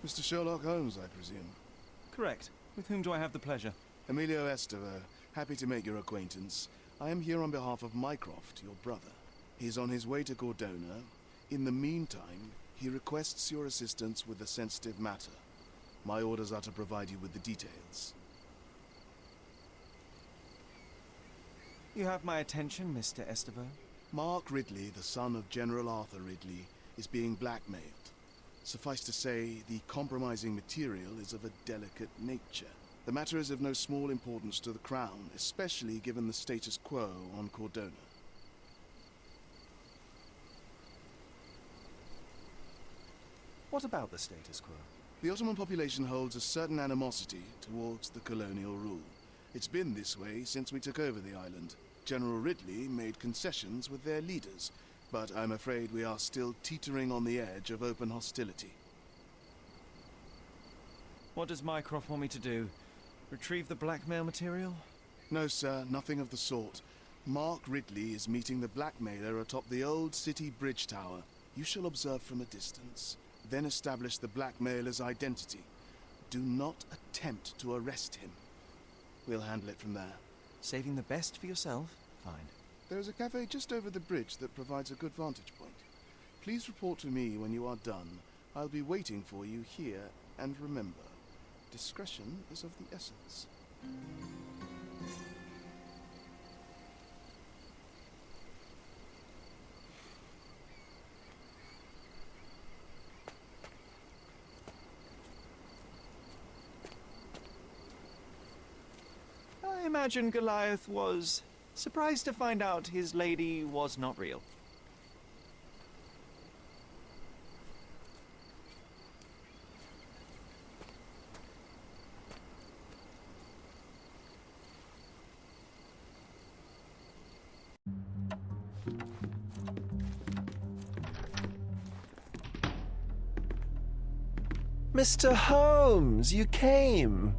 Mr. Sherlock Holmes, I presume. Correct. With whom do I have the pleasure? Emilio Esteva, happy to make your acquaintance. I am here on behalf of Mycroft, your brother. He's on his way to Cordona. In the meantime, he requests your assistance with a sensitive matter. My orders are to provide you with the details. You have my attention, Mr. Esteva. Mark Ridley, the son of General Arthur Ridley, is being blackmailed. Suffice to say, the compromising material is of a delicate nature. The matter is of no small importance to the Crown, especially given the status quo on Cordona. What about the status quo? The Ottoman population holds a certain animosity towards the colonial rule. It's been this way since we took over the island. General Ridley made concessions with their leaders, but I'm afraid we are still teetering on the edge of open hostility. What does Mycroft want me to do? Retrieve the blackmail material? No, sir, nothing of the sort. Mark Ridley is meeting the blackmailer atop the old city bridge tower. You shall observe from a distance, then establish the blackmailer's identity. Do not attempt to arrest him. We'll handle it from there. Saving the best for yourself? Fine. There's a cafe just over the bridge that provides a good vantage point. Please report to me when you are done. I'll be waiting for you here, and remember, discretion is of the essence. I imagine Goliath was surprised to find out his lady was not real. Mr. Holmes, you came!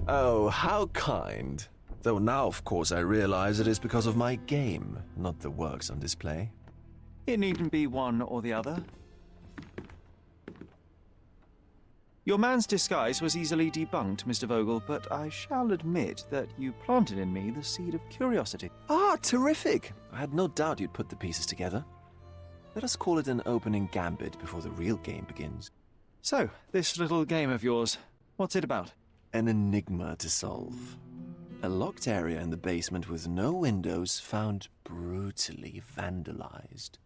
Oh, how kind. Though now, of course, I realize it is because of my game, not the works on display. It needn't be one or the other. Your man's disguise was easily debunked, Mr. Vogel, but I shall admit that you planted in me the seed of curiosity. Ah, terrific! I had no doubt you'd put the pieces together. Let us call it an opening gambit before the real game begins. So, this little game of yours, what's it about? An enigma to solve. A locked area in the basement with no windows found brutally vandalized.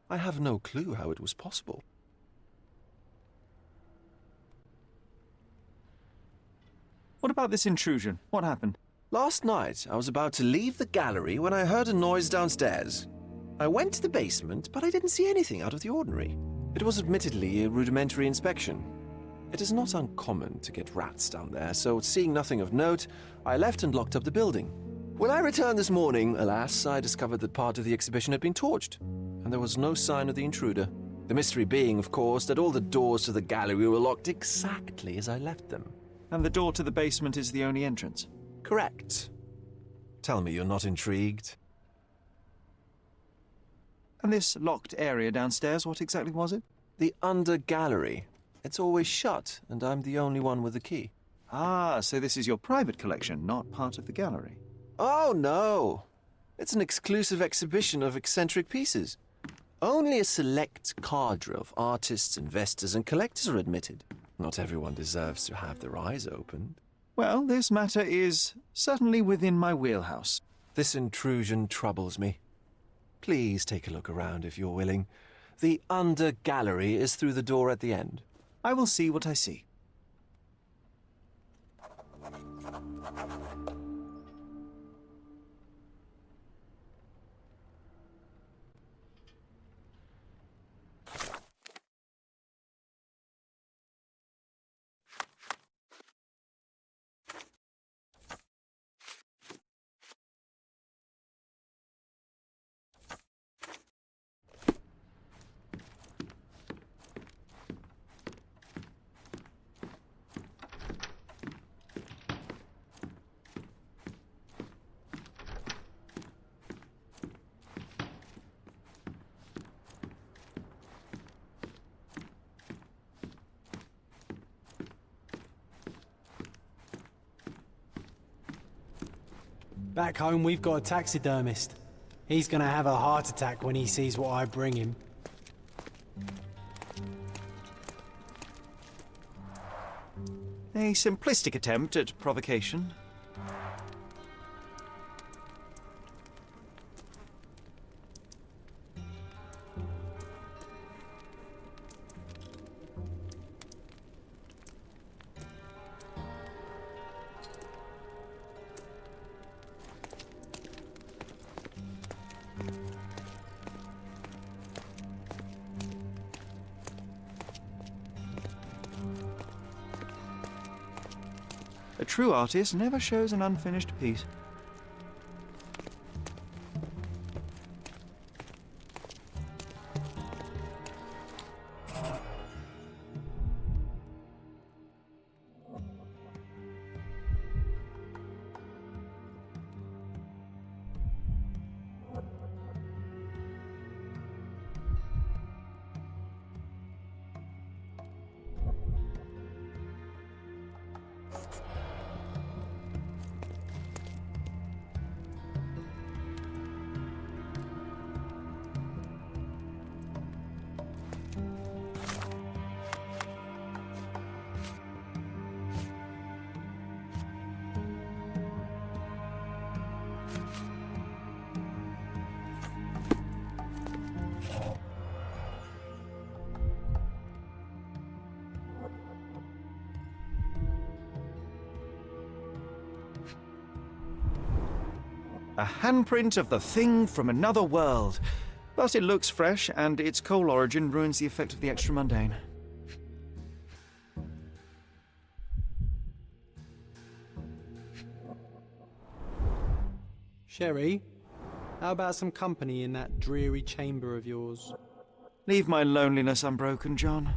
I have no clue how it was possible. What about this intrusion? What happened? Last night, I was about to leave the gallery when I heard a noise downstairs. I went to the basement, but I didn't see anything out of the ordinary. It was admittedly a rudimentary inspection. It is not uncommon to get rats down there, so seeing nothing of note, I left and locked up the building. When I returned this morning, alas, I discovered that part of the exhibition had been torched, and there was no sign of the intruder. The mystery being, of course, that all the doors to the gallery were locked exactly as I left them. And the door to the basement is the only entrance? Correct. Tell me you're not intrigued. And this locked area downstairs, what exactly was it? The under gallery. It's always shut, and I'm the only one with the key. Ah, so this is your private collection, not part of the gallery. Oh, no. It's an exclusive exhibition of eccentric pieces. Only a select cadre of artists, investors, and collectors are admitted. Not everyone deserves to have their eyes opened. Well, this matter is certainly within my wheelhouse. This intrusion troubles me. Please take a look around if you're willing. The under gallery is through the door at the end. I will see what I see. Back home, we've got a taxidermist. He's gonna have a heart attack when he sees what I bring him. A simplistic attempt at provocation. A true artist never shows an unfinished piece. A handprint of the thing from another world. But it looks fresh, and its coal origin ruins the effect of the extra mundane. Sherry, how about some company in that dreary chamber of yours? Leave my loneliness unbroken, John.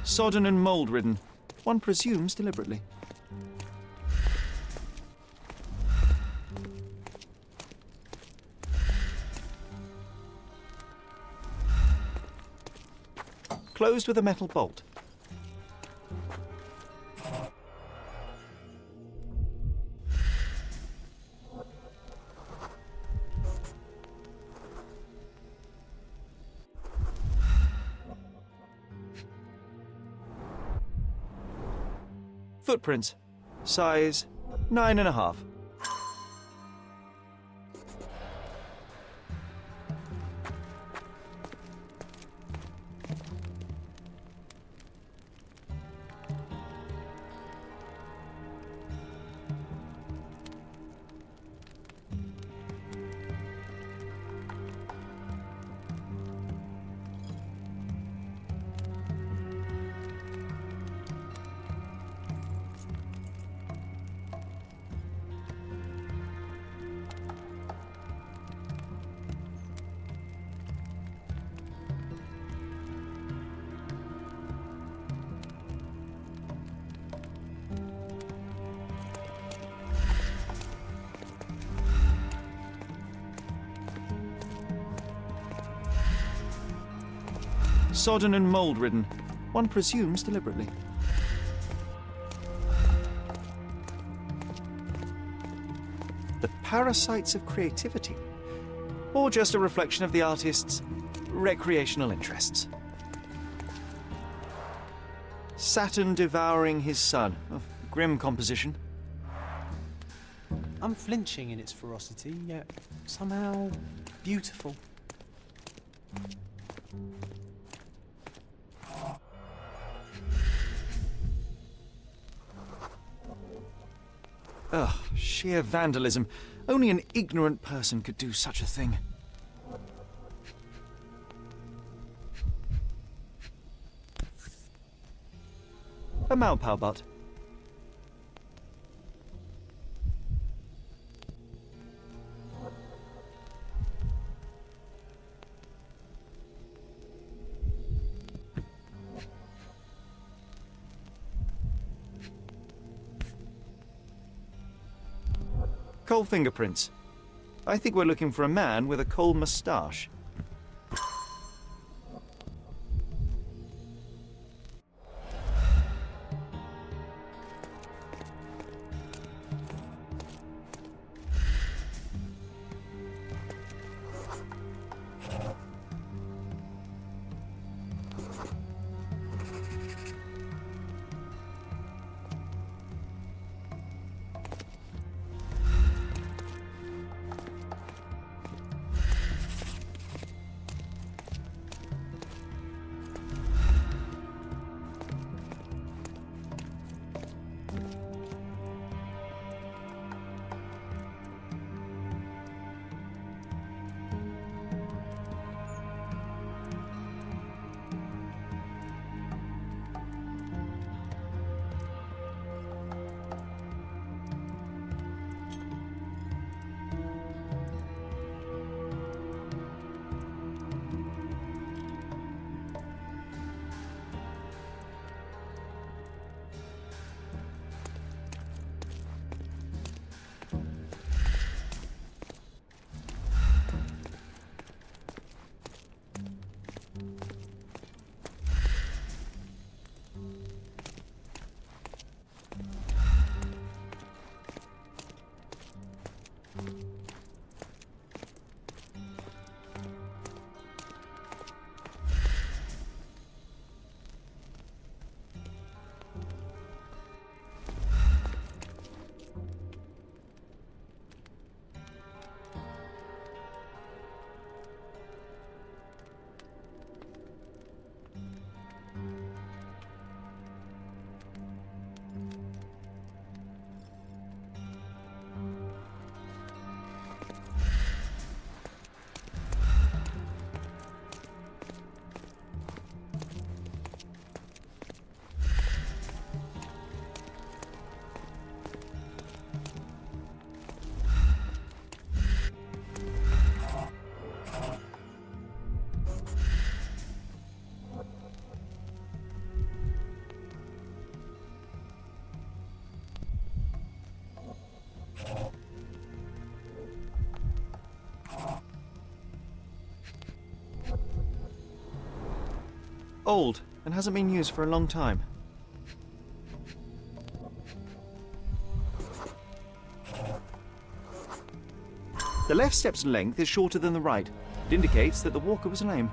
Sodden and mould-ridden. One presumes deliberately. Closed with a metal bolt. Footprints. Size 9.5. sodden and mould-ridden. One presumes deliberately. The parasites of creativity. Or just a reflection of the artist's recreational interests. Saturn devouring his sun. Of grim composition. Unflinching in its ferocity, yet somehow beautiful. Ugh, sheer vandalism. Only an ignorant person could do such a thing. A Maupau butt. Coal fingerprints. I think we're looking for a man with a coal moustache. Old, and hasn't been used for a long time. The left step's length is shorter than the right. It indicates that the walker was lame.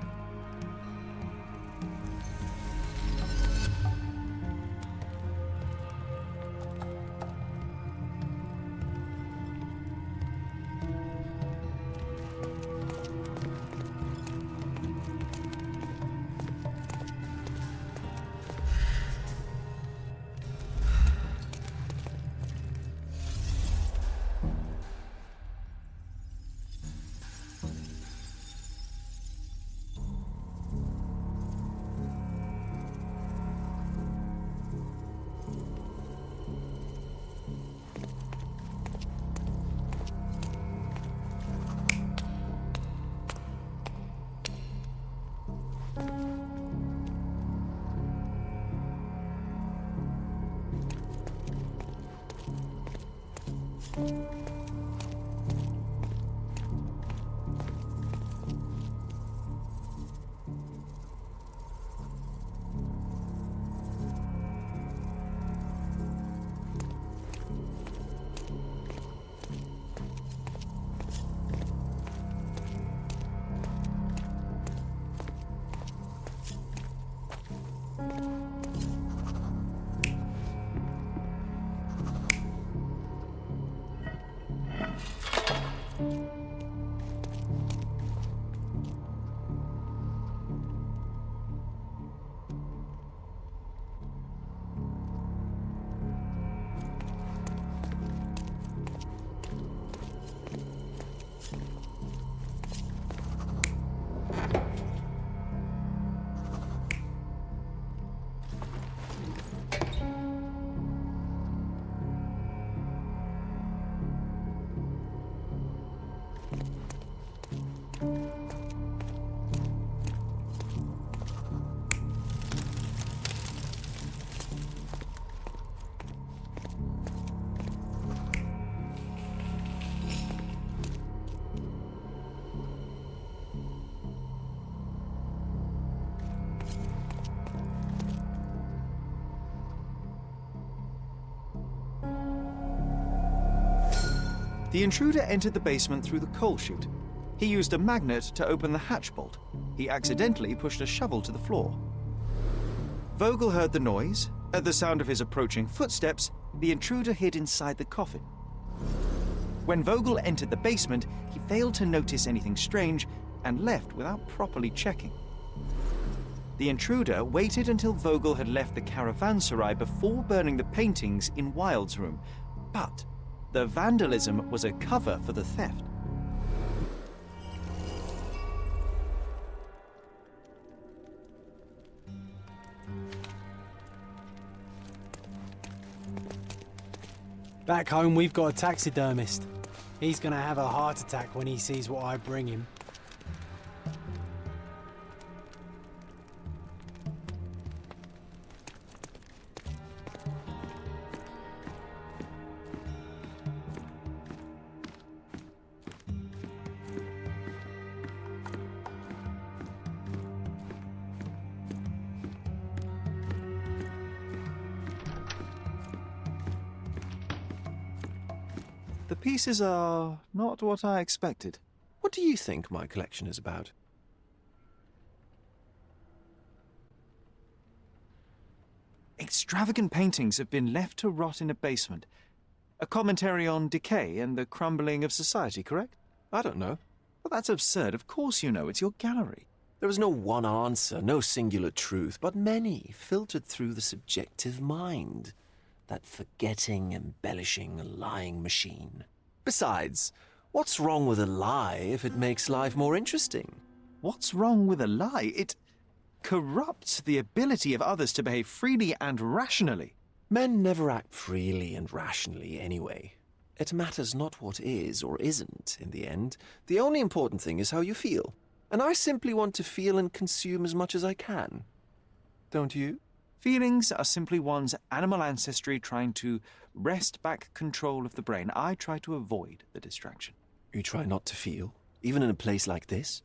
The intruder entered the basement through the coal chute. He used a magnet to open the hatch bolt. He accidentally pushed a shovel to the floor. Vogel heard the noise. At the sound of his approaching footsteps, the intruder hid inside the coffin. When Vogel entered the basement, he failed to notice anything strange and left without properly checking. The intruder waited until Vogel had left the caravanserai before burning the paintings in Wilde's room, but the vandalism was a cover for the theft. Back home, we've got a taxidermist. He's gonna have a heart attack when he sees what I bring him. The pieces are not what I expected. What do you think my collection is about? Extravagant paintings have been left to rot in a basement. A commentary on decay and the crumbling of society, correct? I don't know. Well, that's absurd. Of course you know. It's your gallery. There is no one answer, no singular truth, but many filtered through the subjective mind. That forgetting, embellishing, lying machine. Besides, what's wrong with a lie if it makes life more interesting? What's wrong with a lie? It corrupts the ability of others to behave freely and rationally. Men never act freely and rationally anyway. It matters not what is or isn't in the end. The only important thing is how you feel. And I simply want to feel and consume as much as I can. Don't you? Feelings are simply one's animal ancestry trying to wrest back control of the brain. I try to avoid the distraction. You try not to feel, even in a place like this?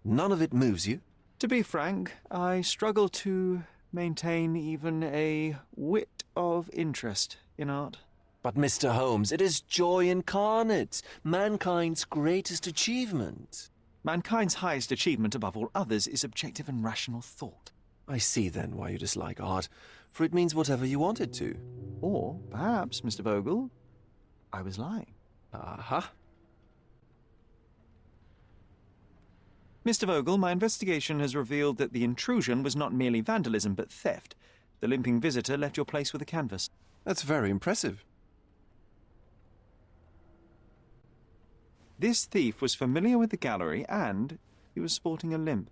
None of it moves you? To be frank, I struggle to maintain even a whit of interest in art. But Mr. Holmes, it is joy incarnate, mankind's greatest achievement. Mankind's highest achievement above all others is objective and rational thought. I see then why you dislike art, for it means whatever you want it to. Or perhaps, Mr. Vogel, I was lying. Aha. Mr. Vogel, my investigation has revealed that the intrusion was not merely vandalism but theft. The limping visitor left your place with a canvas. That's very impressive. This thief was familiar with the gallery and he was sporting a limp.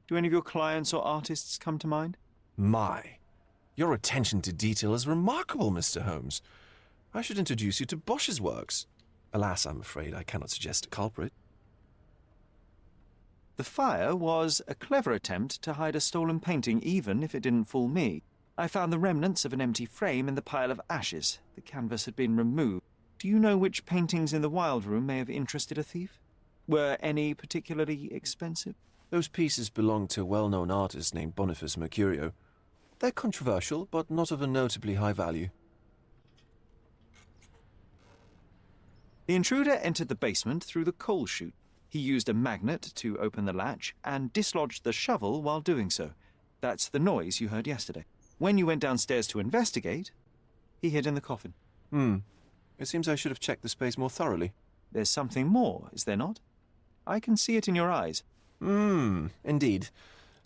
Do any of your clients or artists come to mind? My, your attention to detail is remarkable, Mr. Holmes. I should introduce you to Bosch's works. Alas, I'm afraid I cannot suggest a culprit. The fire was a clever attempt to hide a stolen painting, even if it didn't fool me. I found the remnants of an empty frame in the pile of ashes. The canvas had been removed. Do you know which paintings in the Wild Room may have interested a thief? Were any particularly expensive? Those pieces belong to a well-known artist named Boniface Mercurio. They're controversial, but not of a notably high value. The intruder entered the basement through the coal chute. He used a magnet to open the latch and dislodged the shovel while doing so. That's the noise you heard yesterday. When you went downstairs to investigate, he hid in the coffin. It seems I should have checked the space more thoroughly. There's something more, is there not? I can see it in your eyes. Indeed.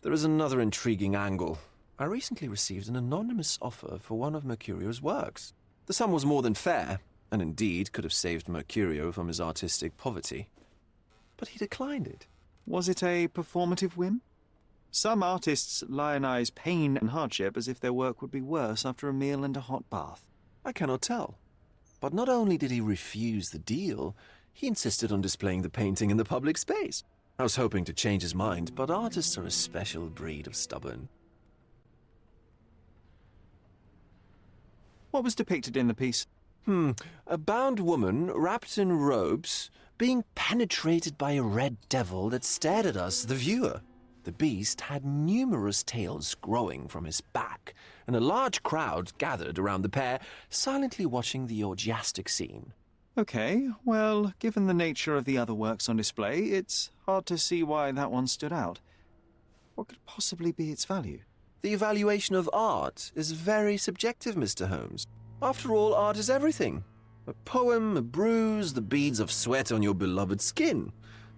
There is another intriguing angle. I recently received an anonymous offer for one of Mercurio's works. The sum was more than fair, and indeed could have saved Mercurio from his artistic poverty. But he declined it. Was it a performative whim? Some artists lionize pain and hardship as if their work would be worse after a meal and a hot bath. I cannot tell. But not only did he refuse the deal, he insisted on displaying the painting in the public space. I was hoping to change his mind, but artists are a special breed of stubborn. What was depicted in the piece? A bound woman, wrapped in robes, being penetrated by a red devil that stared at us, the viewer. The beast had numerous tails growing from his back, and a large crowd gathered around the pair, silently watching the orgiastic scene. Okay, well, given the nature of the other works on display, it's hard to see why that one stood out. What could possibly be its value? The evaluation of art is very subjective, Mr. Holmes. After all, art is everything. A poem, a bruise, the beads of sweat on your beloved skin.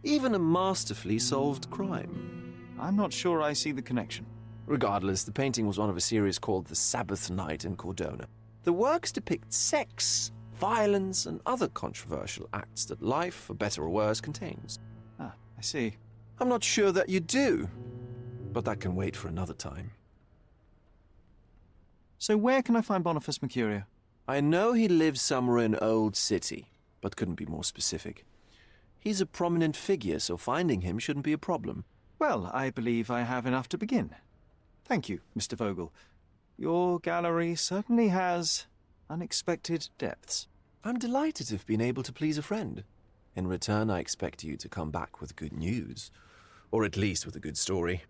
Even a masterfully solved crime. I'm not sure I see the connection. Regardless, the painting was one of a series called The Sabbath Night in Cordona. The works depict sex, violence, and other controversial acts that life, for better or worse, contains. Ah, I see. I'm not sure that you do, but that can wait for another time. So where can I find Boniface Mercurio? I know he lives somewhere in Old City, but couldn't be more specific. He's a prominent figure, so finding him shouldn't be a problem. Well, I believe I have enough to begin. Thank you, Mr. Vogel. Your gallery certainly has unexpected depths. I'm delighted to have been able to please a friend. In return, I expect you to come back with good news. Or at least with a good story.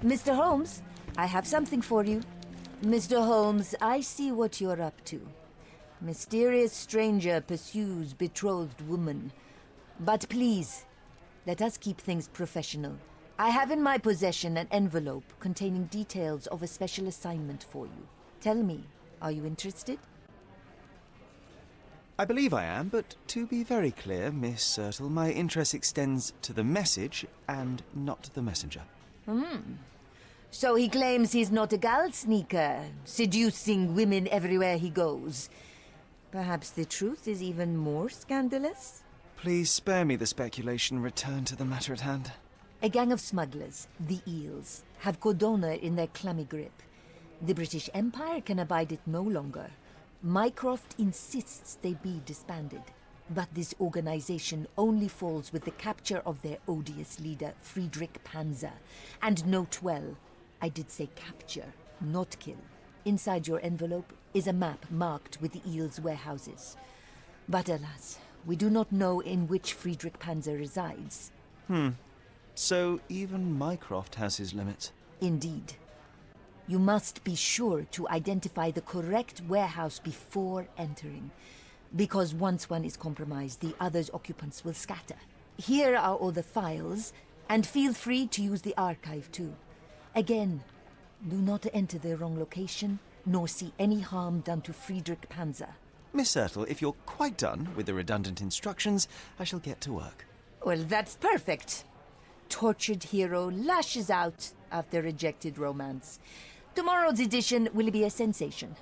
Mr. Holmes, I have something for you. Mr. Holmes, I see what you're up to. Mysterious stranger pursues betrothed woman. But please, let us keep things professional. I have in my possession an envelope containing details of a special assignment for you. Tell me, are you interested? I believe I am, but to be very clear, Miss Sertle, my interest extends to the message and not the messenger. So he claims he's not a gal sneaker, seducing women everywhere he goes. Perhaps the truth is even more scandalous? Please spare me the speculation. Return to the matter at hand. A gang of smugglers, the Eels, have Cordona in their clammy grip. The British Empire can abide it no longer. Mycroft insists they be disbanded. But this organization only falls with the capture of their odious leader, Friedrich Panzer. And note well, I did say capture, not kill. Inside your envelope is a map marked with the Eels' warehouses. But alas, we do not know in which Friedrich Panzer resides. So even Mycroft has his limits. Indeed. You must be sure to identify the correct warehouse before entering. Because once one is compromised, the other's occupants will scatter. Here are all the files, and feel free to use the archive too. Again, do not enter the wrong location, nor see any harm done to Friedrich Panzer. Miss Sertle, if you're quite done with the redundant instructions, I shall get to work. Well, that's perfect. Tortured hero lashes out after rejected romance. Tomorrow's edition will be a sensation.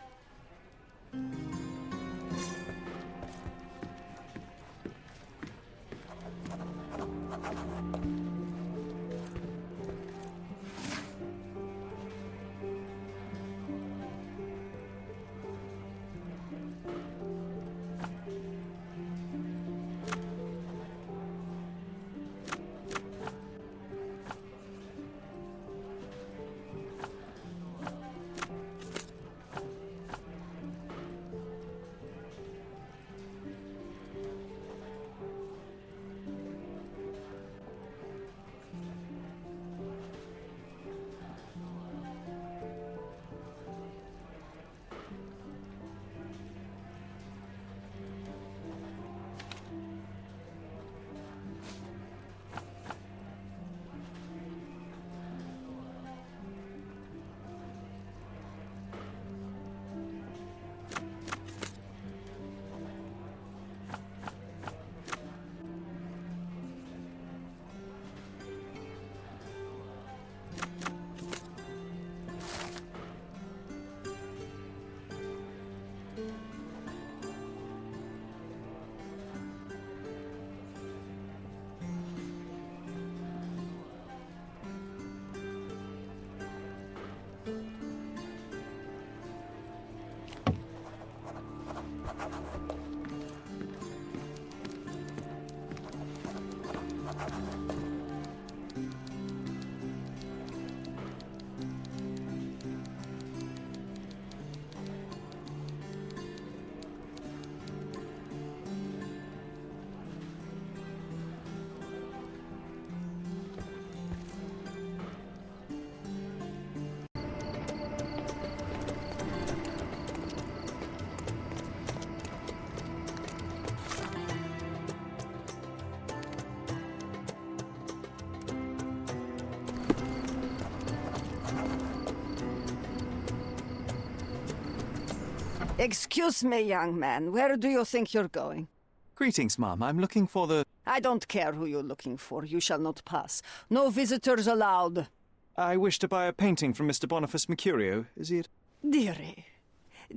Excuse me, young man. Where do you think you're going? Greetings, Mum. I'm looking for the... I don't care who you're looking for. You shall not pass. No visitors allowed. I wish to buy a painting from Mr. Boniface Mercurio. Is he at... Dearie,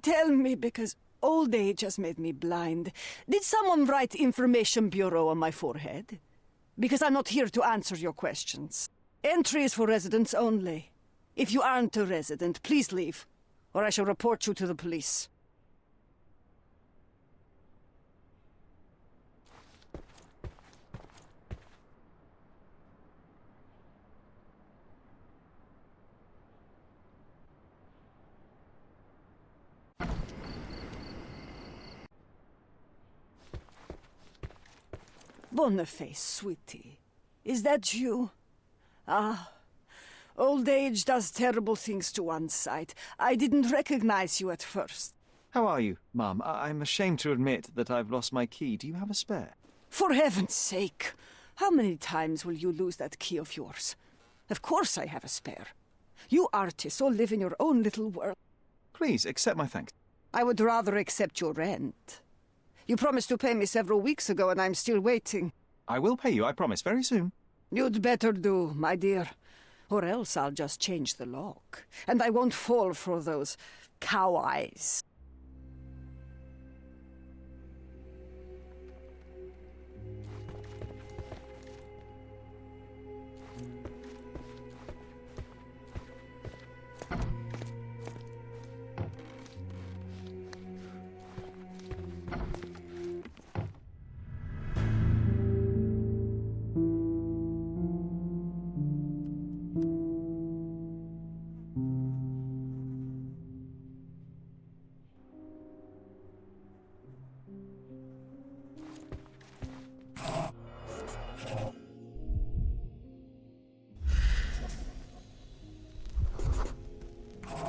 tell me, because old age has made me blind. Did someone write Information Bureau on my forehead? Because I'm not here to answer your questions. Entry is for residents only. If you aren't a resident, please leave, or I shall report you to the police. Boniface, sweetie. Is that you? Ah, old age does terrible things to one's sight. I didn't recognize you at first. How are you, Mum? I'm ashamed to admit that I've lost my key. Do you have a spare? For heaven's sake! How many times will you lose that key of yours? Of course I have a spare. You artists all live in your own little world. Please, accept my thanks. I would rather accept your rent. You promised to pay me several weeks ago, and I'm still waiting. I will pay you, I promise, very soon. You'd better do, my dear. Or else I'll just change the lock. And I won't fall for those cow eyes.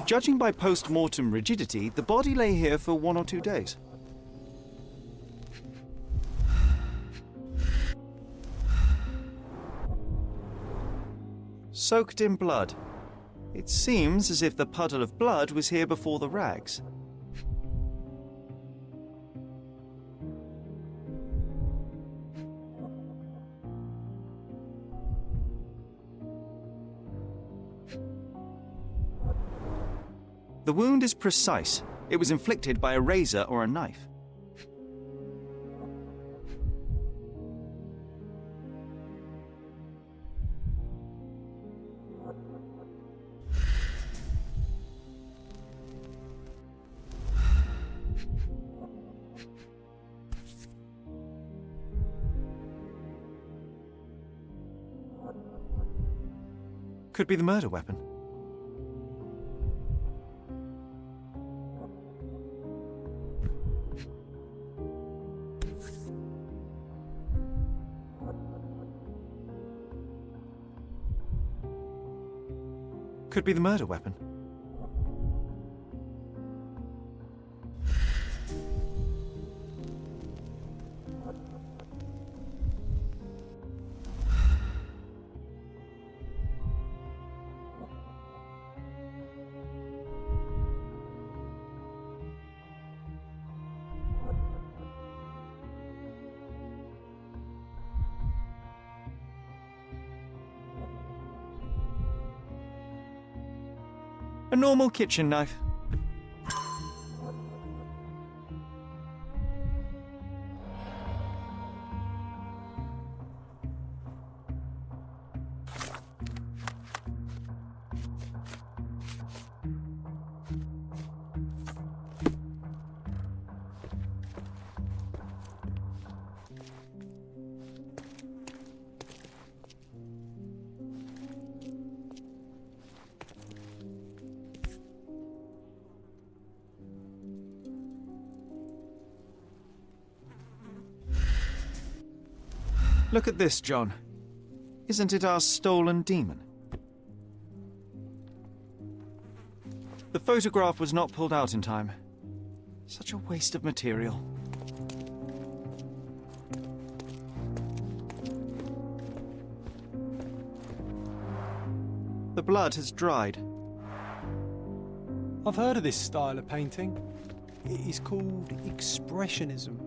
Judging by post-mortem rigidity, the body lay here for 1 or 2 days. Soaked in blood. It seems as if the puddle of blood was here before the rags. The wound is precise. It was inflicted by a razor or a knife. Could be the murder weapon. Could be the murder weapon. A normal kitchen knife. Look at this, John. Isn't it our stolen demon? The photograph was not pulled out in time. Such a waste of material. The blood has dried. I've heard of this style of painting. It is called expressionism.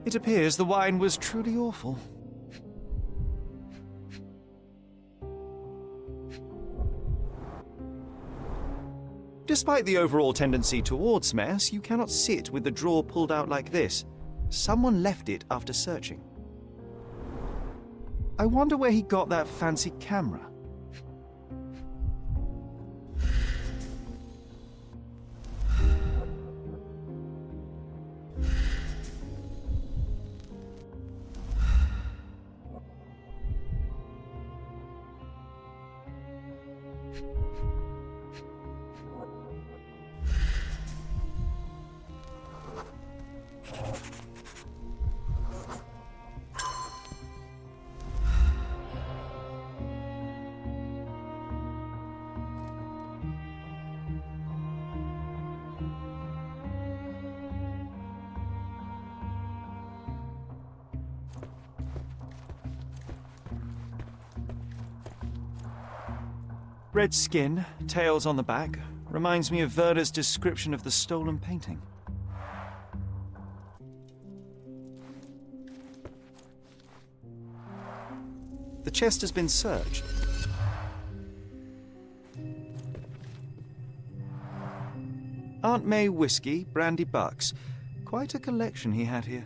It appears the wine was truly awful. Despite the overall tendency towards mess, you cannot sit with the drawer pulled out like this. Someone left it after searching. I wonder where he got that fancy camera. Red skin, tails on the back, reminds me of Werner's description of the stolen painting. The chest has been searched. Aunt May whiskey, brandy bucks. Quite a collection he had here.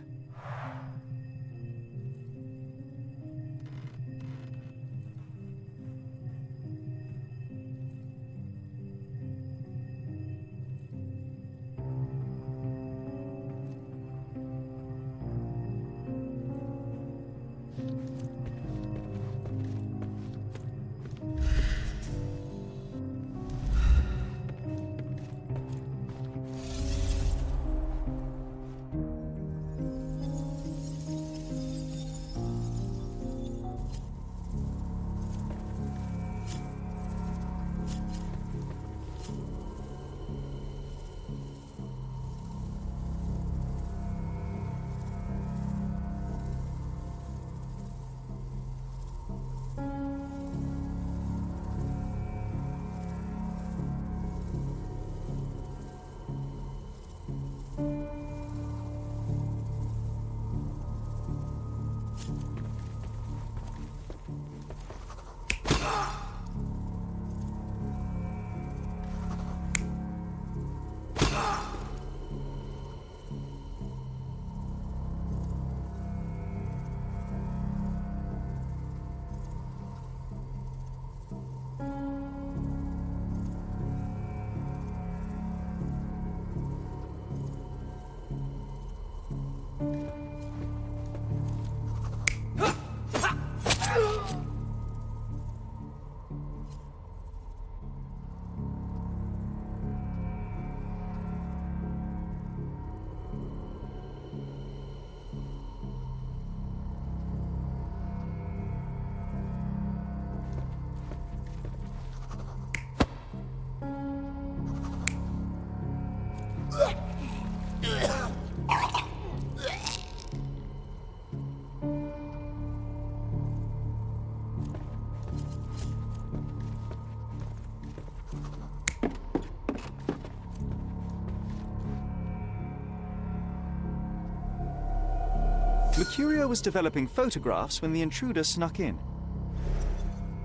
Mercurio was developing photographs when the intruder snuck in.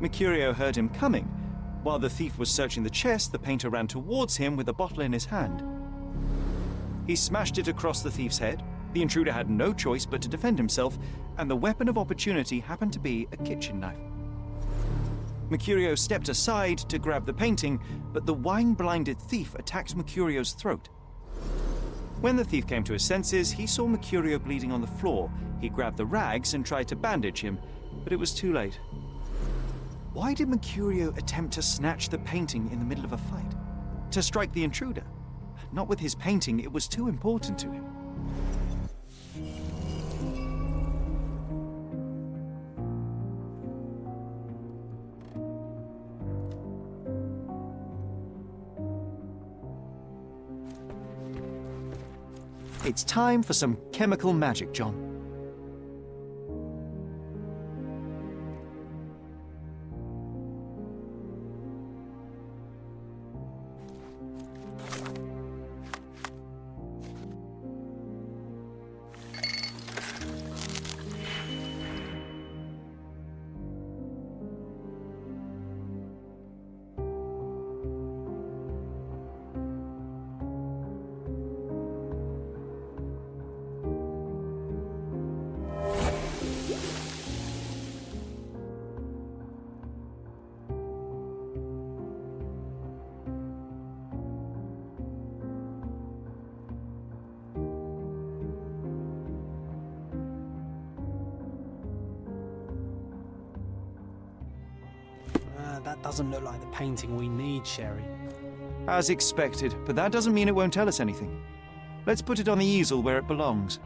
Mercurio heard him coming. While the thief was searching the chest, the painter ran towards him with a bottle in his hand. He smashed it across the thief's head. The intruder had no choice but to defend himself, and the weapon of opportunity happened to be a kitchen knife. Mercurio stepped aside to grab the painting, but the wine-blinded thief attacked Mercurio's throat. When the thief came to his senses, he saw Mercurio bleeding on the floor. He grabbed the rags and tried to bandage him, but it was too late. Why did Mercurio attempt to snatch the painting in the middle of a fight? to strike the intruder. Not with his painting, it was too important to him. It's time for some chemical magic, John. That doesn't look like the painting we need, Sherry. As expected, but that doesn't mean it won't tell us anything. Let's put it on the easel where it belongs.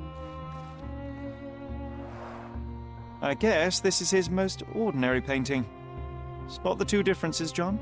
I guess this is his most ordinary painting. Spot the two differences, John?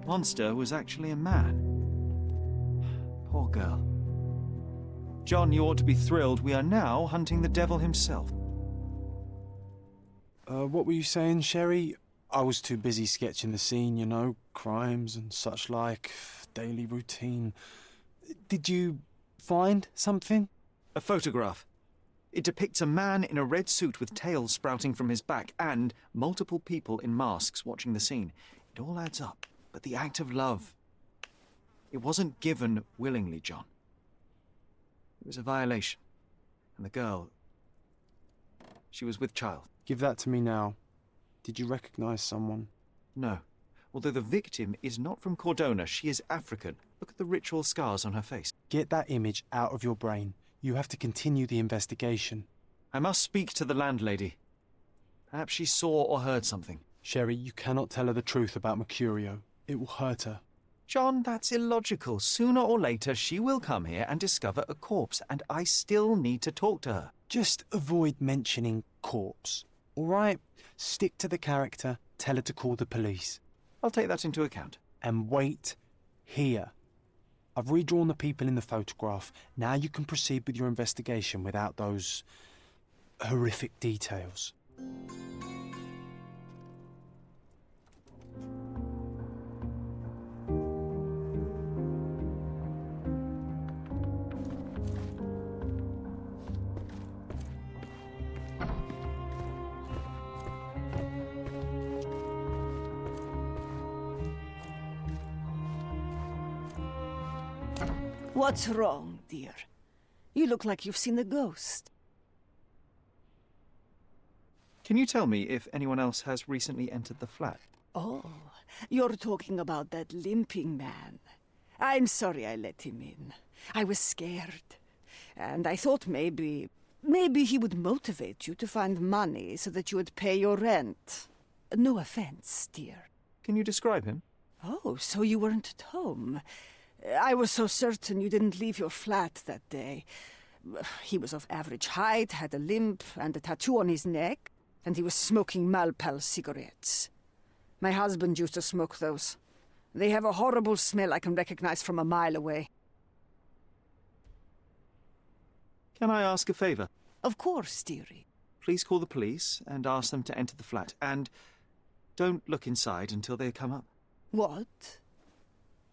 Monster was actually a man. Poor girl. John, you ought to be thrilled. We are now hunting the devil himself. What were you saying, Sherry? I was too busy sketching the scene, you know, crimes and such like, daily routine. Did you find something? A photograph. It depicts a man in a red suit with tails sprouting from his back and multiple people in masks watching the scene. It all adds up. But the act of love, it wasn't given willingly, John. It was a violation. And the girl, she was with child. Give that to me now. Did you recognize someone? No. Although the victim is not from Cordona, she is African. Look at the ritual scars on her face. Get that image out of your brain. You have to continue the investigation. I must speak to the landlady. Perhaps she saw or heard something. Sherry, you cannot tell her the truth about Mercurio. It will hurt her. John, that's illogical. Sooner or later, she will come here and discover a corpse, and I still need to talk to her. Just avoid mentioning corpse, all right? Stick to the character, tell her to call the police. I'll take that into account. And wait here. I've redrawn the people in the photograph. Now you can proceed with your investigation without those horrific details. What's wrong, dear? You look like you've seen a ghost. Can you tell me if anyone else has recently entered the flat? Oh, you're talking about that limping man. I'm sorry I let him in. I was scared. And I thought maybe he would motivate you to find money so that you would pay your rent. No offense, dear. Can you describe him? Oh, so you weren't at home. I was so certain you didn't leave your flat that day. He was of average height, had a limp and a tattoo on his neck, and he was smoking Malpal cigarettes. My husband used to smoke those. They have a horrible smell I can recognize from a mile away. Can I ask a favor? Of course, dearie. Please call the police and ask them to enter the flat, and don't look inside until they come up. What?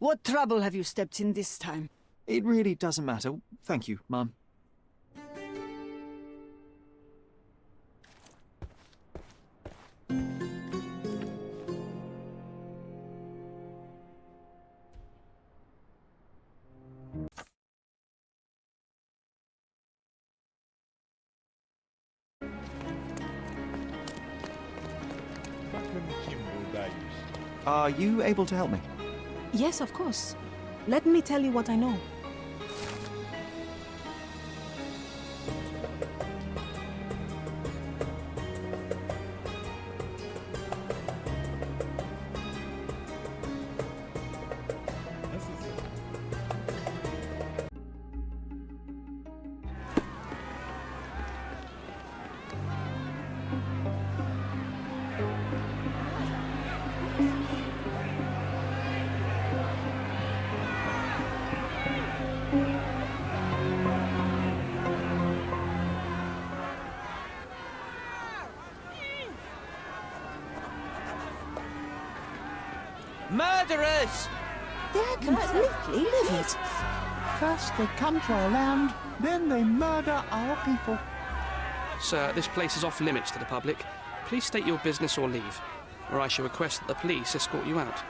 What trouble have you stepped in this time? It really doesn't matter. Thank you, Mum. Are you able to help me? Yes, of course. Let me tell you what I know. Murderers! They're completely livid. First they come to our land, then they murder our people. Sir, this place is off limits to the public. Please state your business or leave, or I shall request that the police escort you out.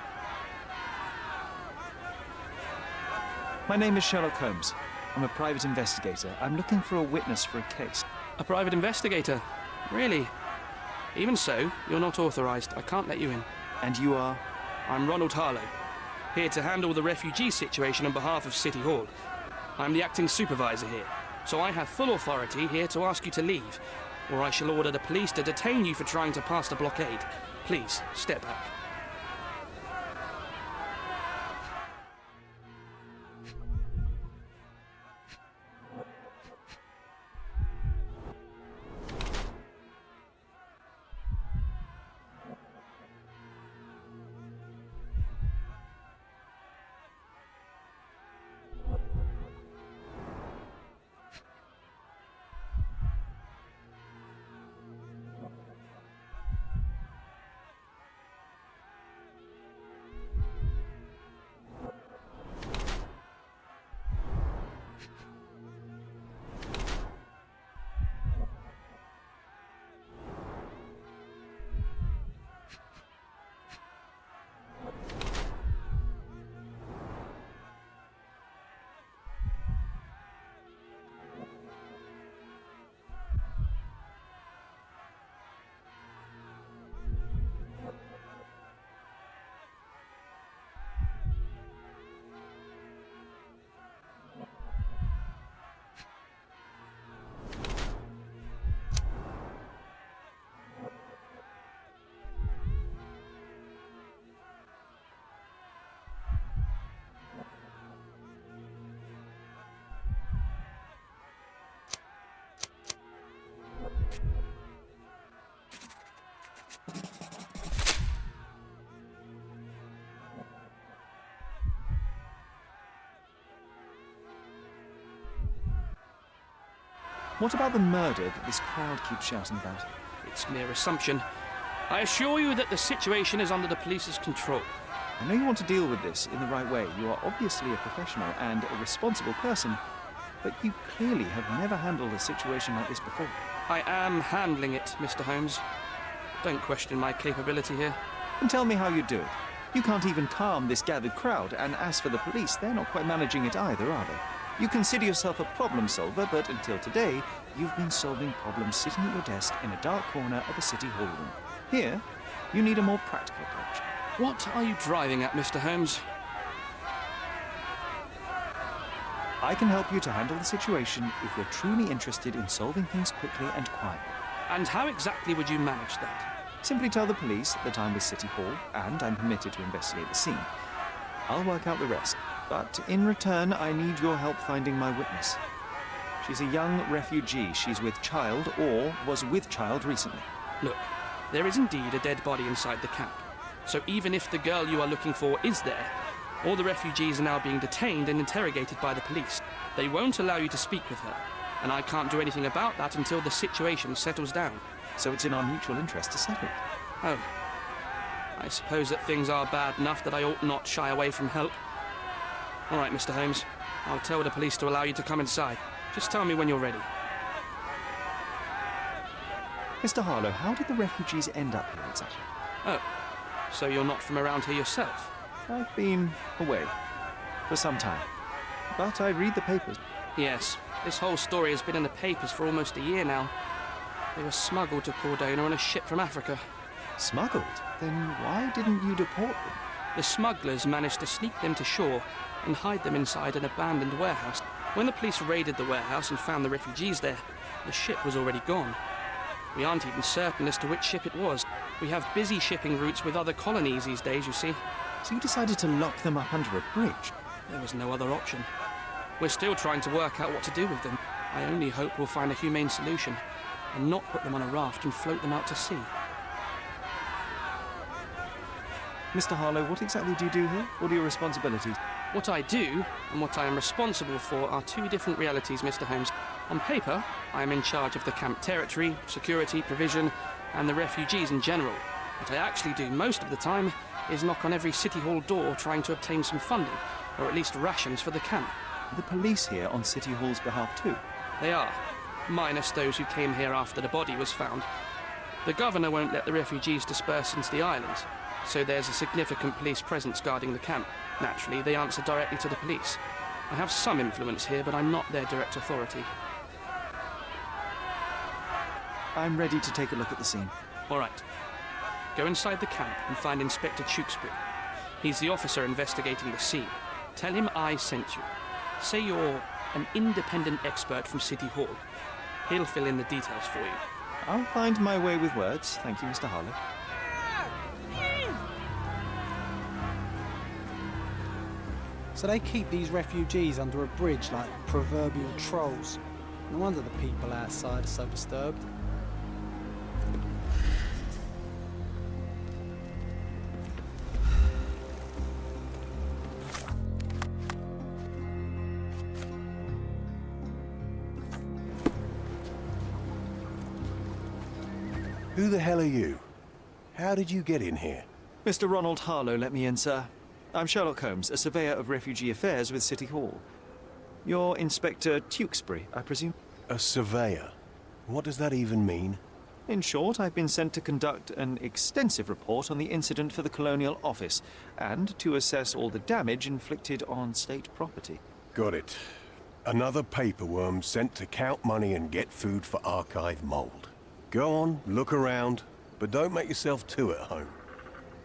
My name is Sherlock Holmes. I'm a private investigator. I'm looking for a witness for a case. A private investigator? Really? Even so, you're not authorized. I can't let you in. And you are? I'm Ronald Harlow, here to handle the refugee situation on behalf of City Hall. I'm the acting supervisor here, so I have full authority here to ask you to leave, or I shall order the police to detain you for trying to pass the blockade. Please, step back. What about the murder that this crowd keeps shouting about? It's mere assumption. I assure you that the situation is under the police's control. I know you want to deal with this in the right way. You are obviously a professional and a responsible person, but you clearly have never handled a situation like this before. I am handling it, Mr. Holmes. Don't question my capability here. And tell me how you do it. You can't even calm this gathered crowd, and as for the police, they're not quite managing it either, are they? You consider yourself a problem solver, but until today, you've been solving problems sitting at your desk in a dark corner of a city hall room. Here, you need a more practical approach. What are you driving at, Mr. Holmes? I can help you to handle the situation if you're truly interested in solving things quickly and quietly. And how exactly would you manage that? Simply tell the police that I'm with City Hall and I'm permitted to investigate the scene. I'll work out the rest, but in return, I need your help finding my witness. She's a young refugee. She's with child or was with child recently. Look, there is indeed a dead body inside the camp. So even if the girl you are looking for is there, all the refugees are now being detained and interrogated by the police. They won't allow you to speak with her, and I can't do anything about that until the situation settles down. So it's in our mutual interest to settle it. Oh. I suppose that things are bad enough that I ought not shy away from help. All right, Mr. Holmes. I'll tell the police to allow you to come inside. Just tell me when you're ready. Mr. Harlow, how did the refugees end up here exactly? Oh, so you're not from around here yourself? I've been away for some time, but I read the papers. Yes, this whole story has been in the papers for almost a year now. They were smuggled to Cordona on a ship from Africa. Smuggled? Then why didn't you deport them? The smugglers managed to sneak them to shore and hide them inside an abandoned warehouse. When the police raided the warehouse and found the refugees there, the ship was already gone. We aren't even certain as to which ship it was. We have busy shipping routes with other colonies these days, you see. So you decided to lock them up under a bridge? There was no other option. We're still trying to work out what to do with them. I only hope we'll find a humane solution and not put them on a raft and float them out to sea. Mr. Harlow, what exactly do you do here? What are your responsibilities? What I do and what I am responsible for are two different realities, Mr. Holmes. On paper, I am in charge of the camp territory, security, provision, and the refugees in general. What I actually do most of the time is knock on every City Hall door trying to obtain some funding, or at least rations for the camp. The police here on City Hall's behalf too? They are, minus those who came here after the body was found. The governor won't let the refugees disperse into the islands, so there's a significant police presence guarding the camp. Naturally, they answer directly to the police. I have some influence here, but I'm not their direct authority. I'm ready to take a look at the scene. All right. Go inside the camp and find Inspector Tewkesbury. He's the officer investigating the scene. Tell him I sent you. Say you're an independent expert from City Hall. He'll fill in the details for you. I'll find my way with words. Thank you, Mr. Harlow. So they keep these refugees under a bridge like proverbial trolls. No wonder the people outside are so disturbed. Who the hell are you? How did you get in here? Mr. Ronald Harlow let me in, sir. I'm Sherlock Holmes, a surveyor of refugee affairs with City Hall. You're Inspector Tewkesbury, I presume? A surveyor? What does that even mean? In short, I've been sent to conduct an extensive report on the incident for the Colonial Office and to assess all the damage inflicted on state property. Got it. Another paperworm sent to count money and get food for archive mold. Go on, look around, but don't make yourself too at home.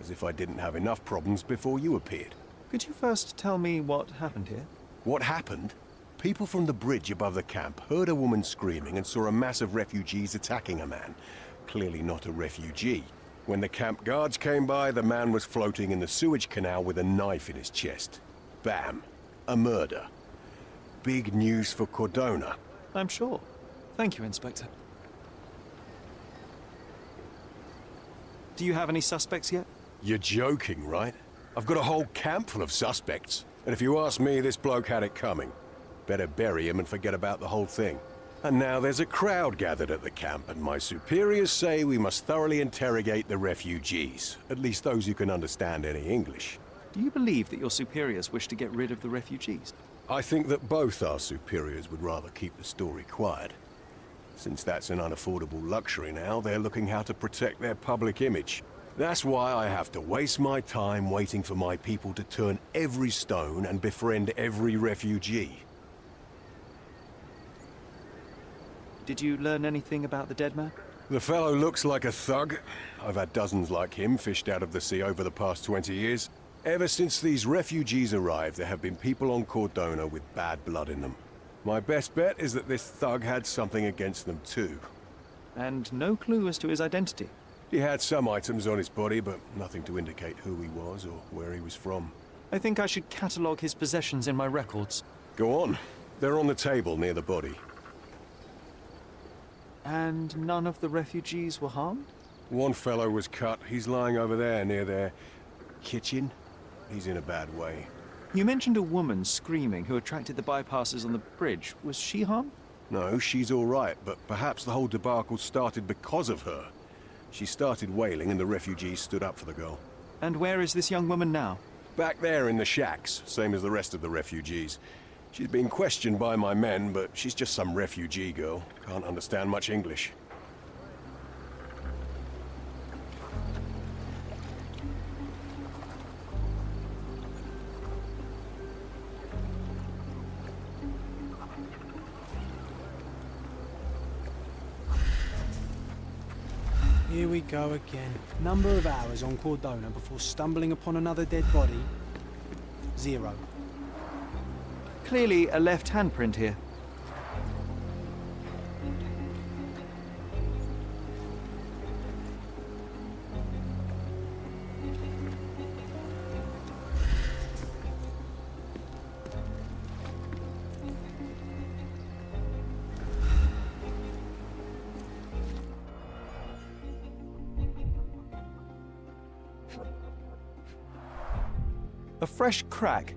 As if I didn't have enough problems before you appeared. Could you first tell me what happened here? What happened? People from the bridge above the camp heard a woman screaming and saw a mass of refugees attacking a man. Clearly not a refugee. When the camp guards came by, the man was floating in the sewage canal with a knife in his chest. Bam. A murder. Big news for Cordona. I'm sure. Thank you, Inspector. Do you have any suspects yet? You're joking, right? I've got a whole camp full of suspects. And if you ask me, this bloke had it coming. Better bury him and forget about the whole thing. And now there's a crowd gathered at the camp, and my superiors say we must thoroughly interrogate the refugees. At least those who can understand any English. Do you believe that your superiors wish to get rid of the refugees? I think that both our superiors would rather keep the story quiet. Since that's an unaffordable luxury now, they're looking how to protect their public image. That's why I have to waste my time waiting for my people to turn every stone and befriend every refugee. Did you learn anything about the dead man? The fellow looks like a thug. I've had dozens like him fished out of the sea over the past 20 years. Ever since these refugees arrived, there have been people on Cordona with bad blood in them. My best bet is that this thug had something against them too. And no clue as to his identity? He had some items on his body, but nothing to indicate who he was or where he was from. I think I should catalogue his possessions in my records. Go on. They're on the table near the body. And none of the refugees were harmed? One fellow was cut. He's lying over there near their kitchen. He's in a bad way. You mentioned a woman screaming who attracted the bypassers on the bridge. Was she harmed? No, she's all right, but perhaps the whole debacle started because of her. She started wailing and the refugees stood up for the girl. And where is this young woman now? Back there in the shacks, same as the rest of the refugees. She's being questioned by my men, but she's just some refugee girl. Can't understand much English. Here we go again. Number of hours on Cordona before stumbling upon another dead body? 0. Clearly a left handprint here. A fresh crack,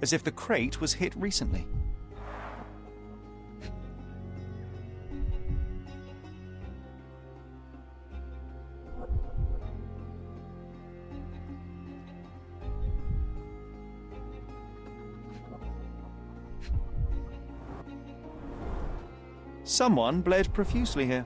as if the crate was hit recently. Someone bled profusely here.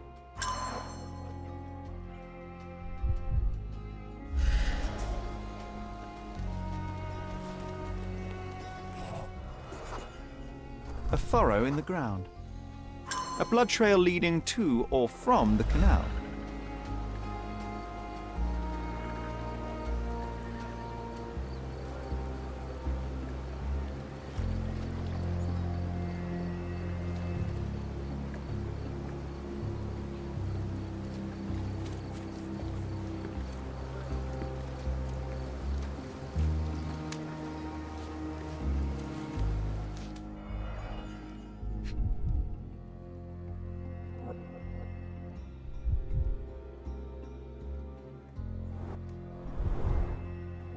A furrow in the ground. A blood trail leading to or from the canal.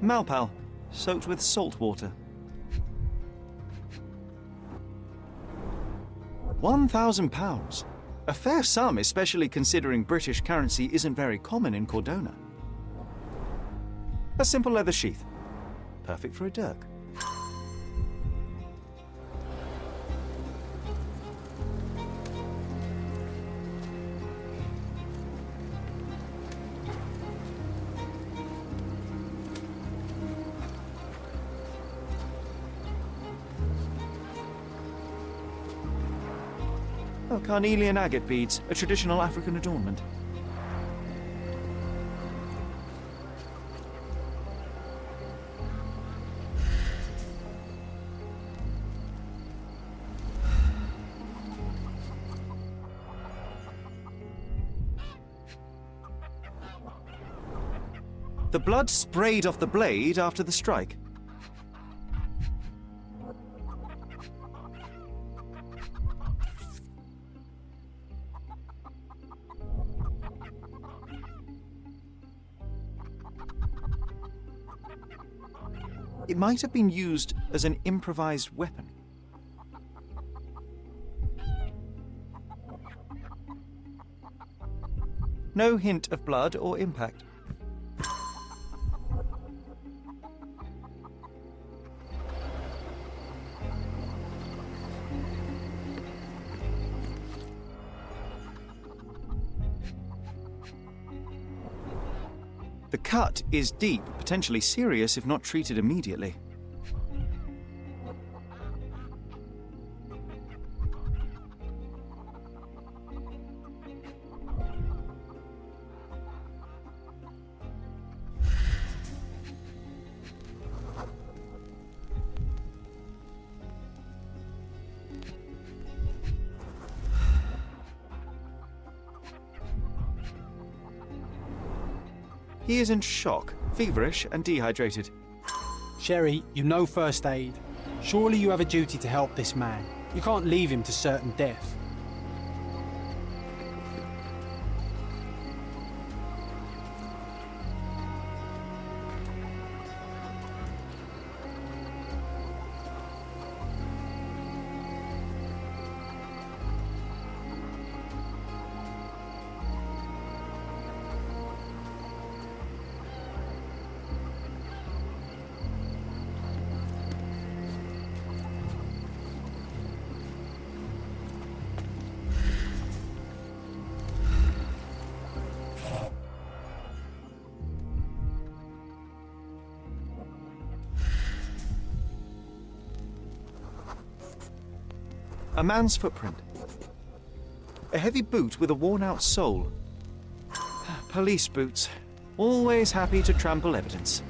Malpal, soaked with salt water. 1,000 pounds. A fair sum, especially considering British currency isn't very common in Cordona. A simple leather sheath. Perfect for a dirk. Oh, carnelian agate beads, a traditional African adornment. The blood sprayed off the blade after the strike. It might have been used as an improvised weapon. No hint of blood or impact. The cut is deep, potentially serious if not treated immediately. He is in shock, feverish and dehydrated. Sherry, you know first aid. Surely you have a duty to help this man. You can't leave him to certain death. A man's footprint. A heavy boot with a worn-out sole. Police boots. Always happy to trample evidence.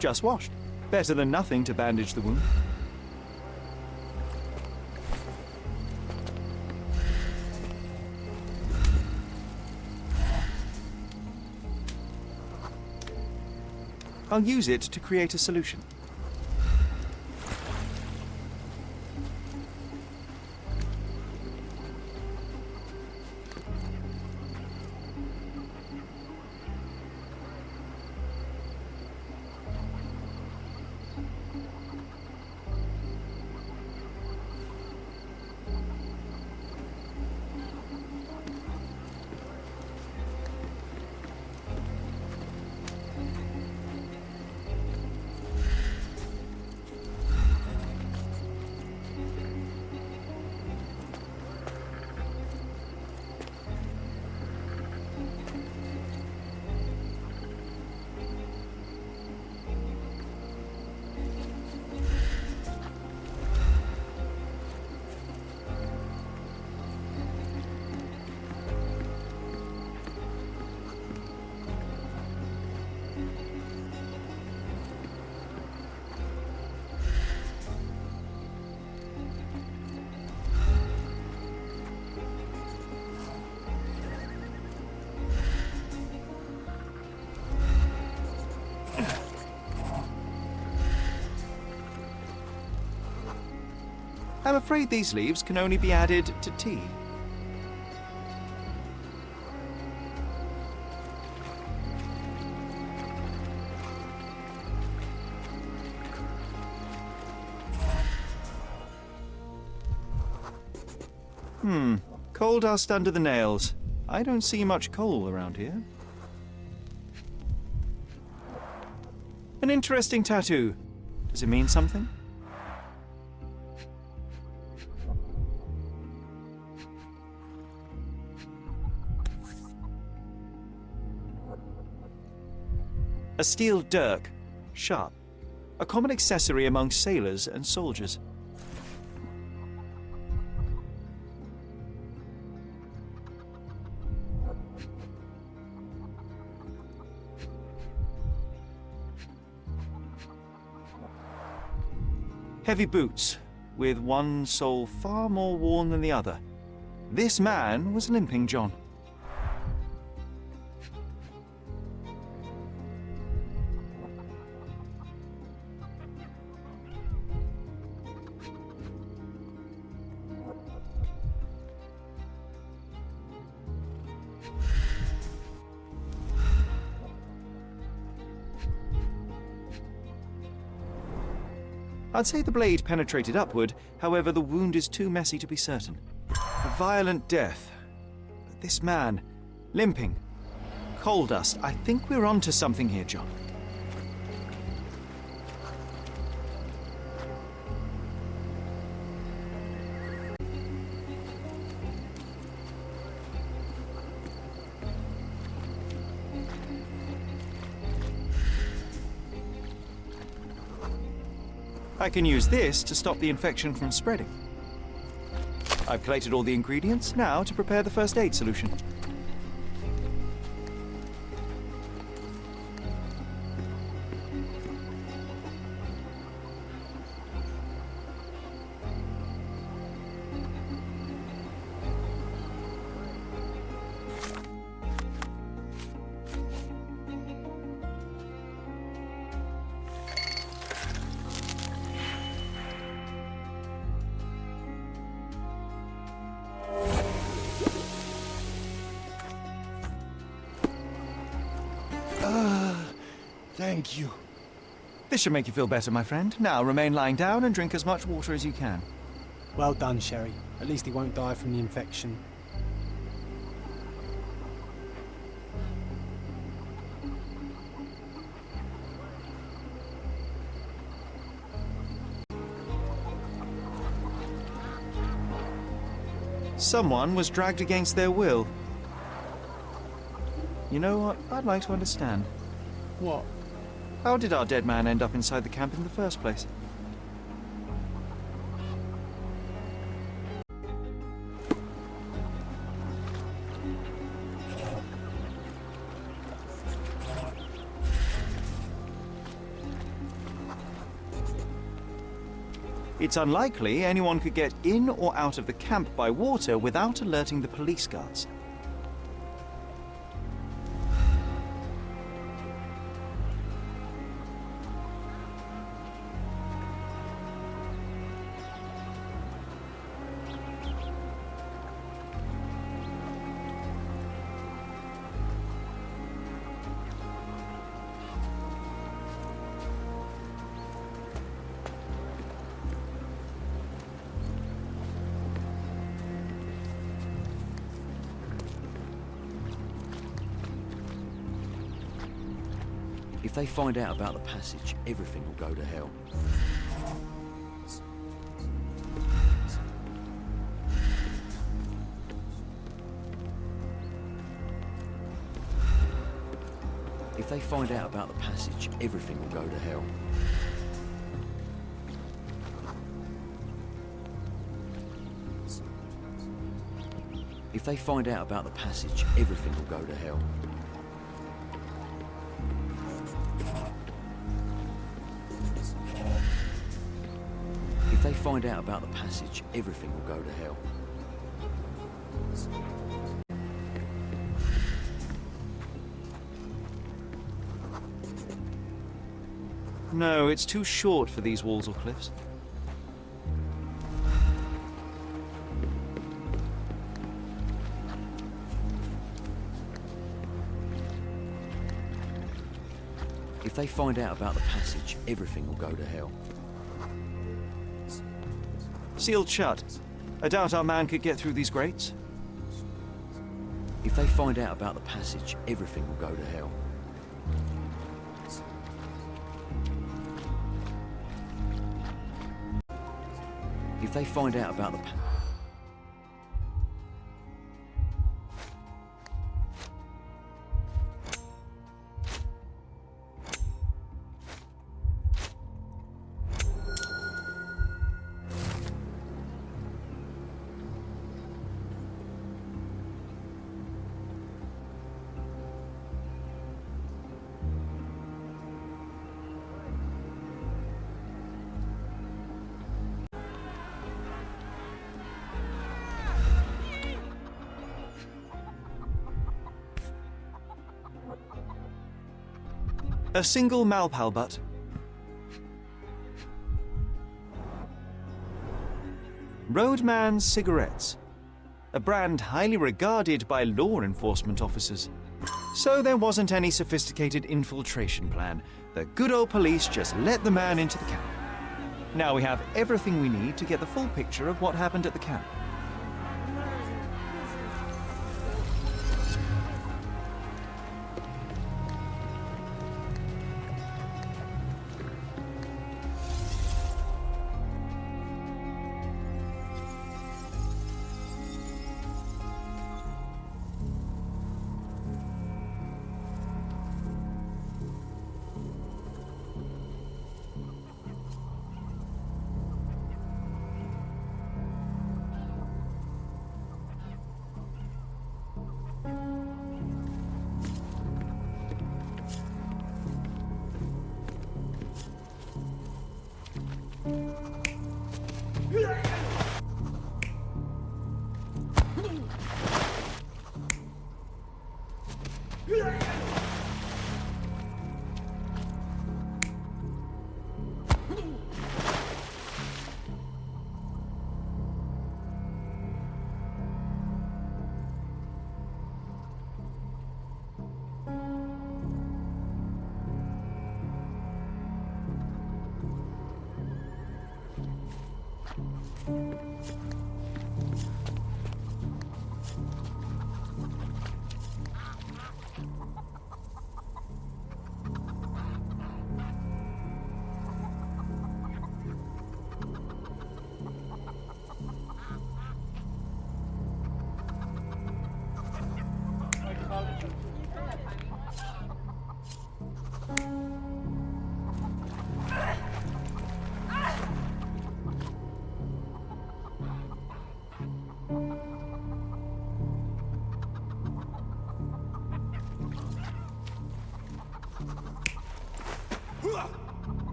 Just washed. Better than nothing to bandage the wound. I'll use it to create a solution. I'm afraid these leaves can only be added to tea. Coal dust under the nails. I don't see much coal around here. An interesting tattoo. Does it mean something? A steel dirk, sharp, a common accessory among sailors and soldiers. Heavy boots, with one sole far more worn than the other. This man was Limping John. I'd say the blade penetrated upward, however the wound is too messy to be certain. A violent death. But this man, limping, coal dust, I think we're onto something here, John. I can use this to stop the infection from spreading. I've collated all the ingredients, now to prepare the first aid solution. Thank you. This should make you feel better, my friend. Now remain lying down and drink as much water as you can. Well done, Sherry. At least he won't die from the infection. Someone was dragged against their will. You know what? I'd like to understand. What? How did our dead man end up inside the camp in the first place? It's unlikely anyone could get in or out of the camp by water without alerting the police guards. If they find out about the passage, everything will go to hell. If they find out about the passage, everything will go to hell. If they find out about the passage, everything will go to hell. If they find out about the passage, everything will go to hell. No, it's too short for these walls or cliffs. If they find out about the passage, everything will go to hell. Sealed shut. I doubt our man could get through these grates. If they find out about the passage, everything will go to hell. If they find out about the A single Malpal butt. Roadman's cigarettes. A brand highly regarded by law enforcement officers. So there wasn't any sophisticated infiltration plan. The good old police just let the man into the camp. Now we have everything we need to get the full picture of what happened at the camp.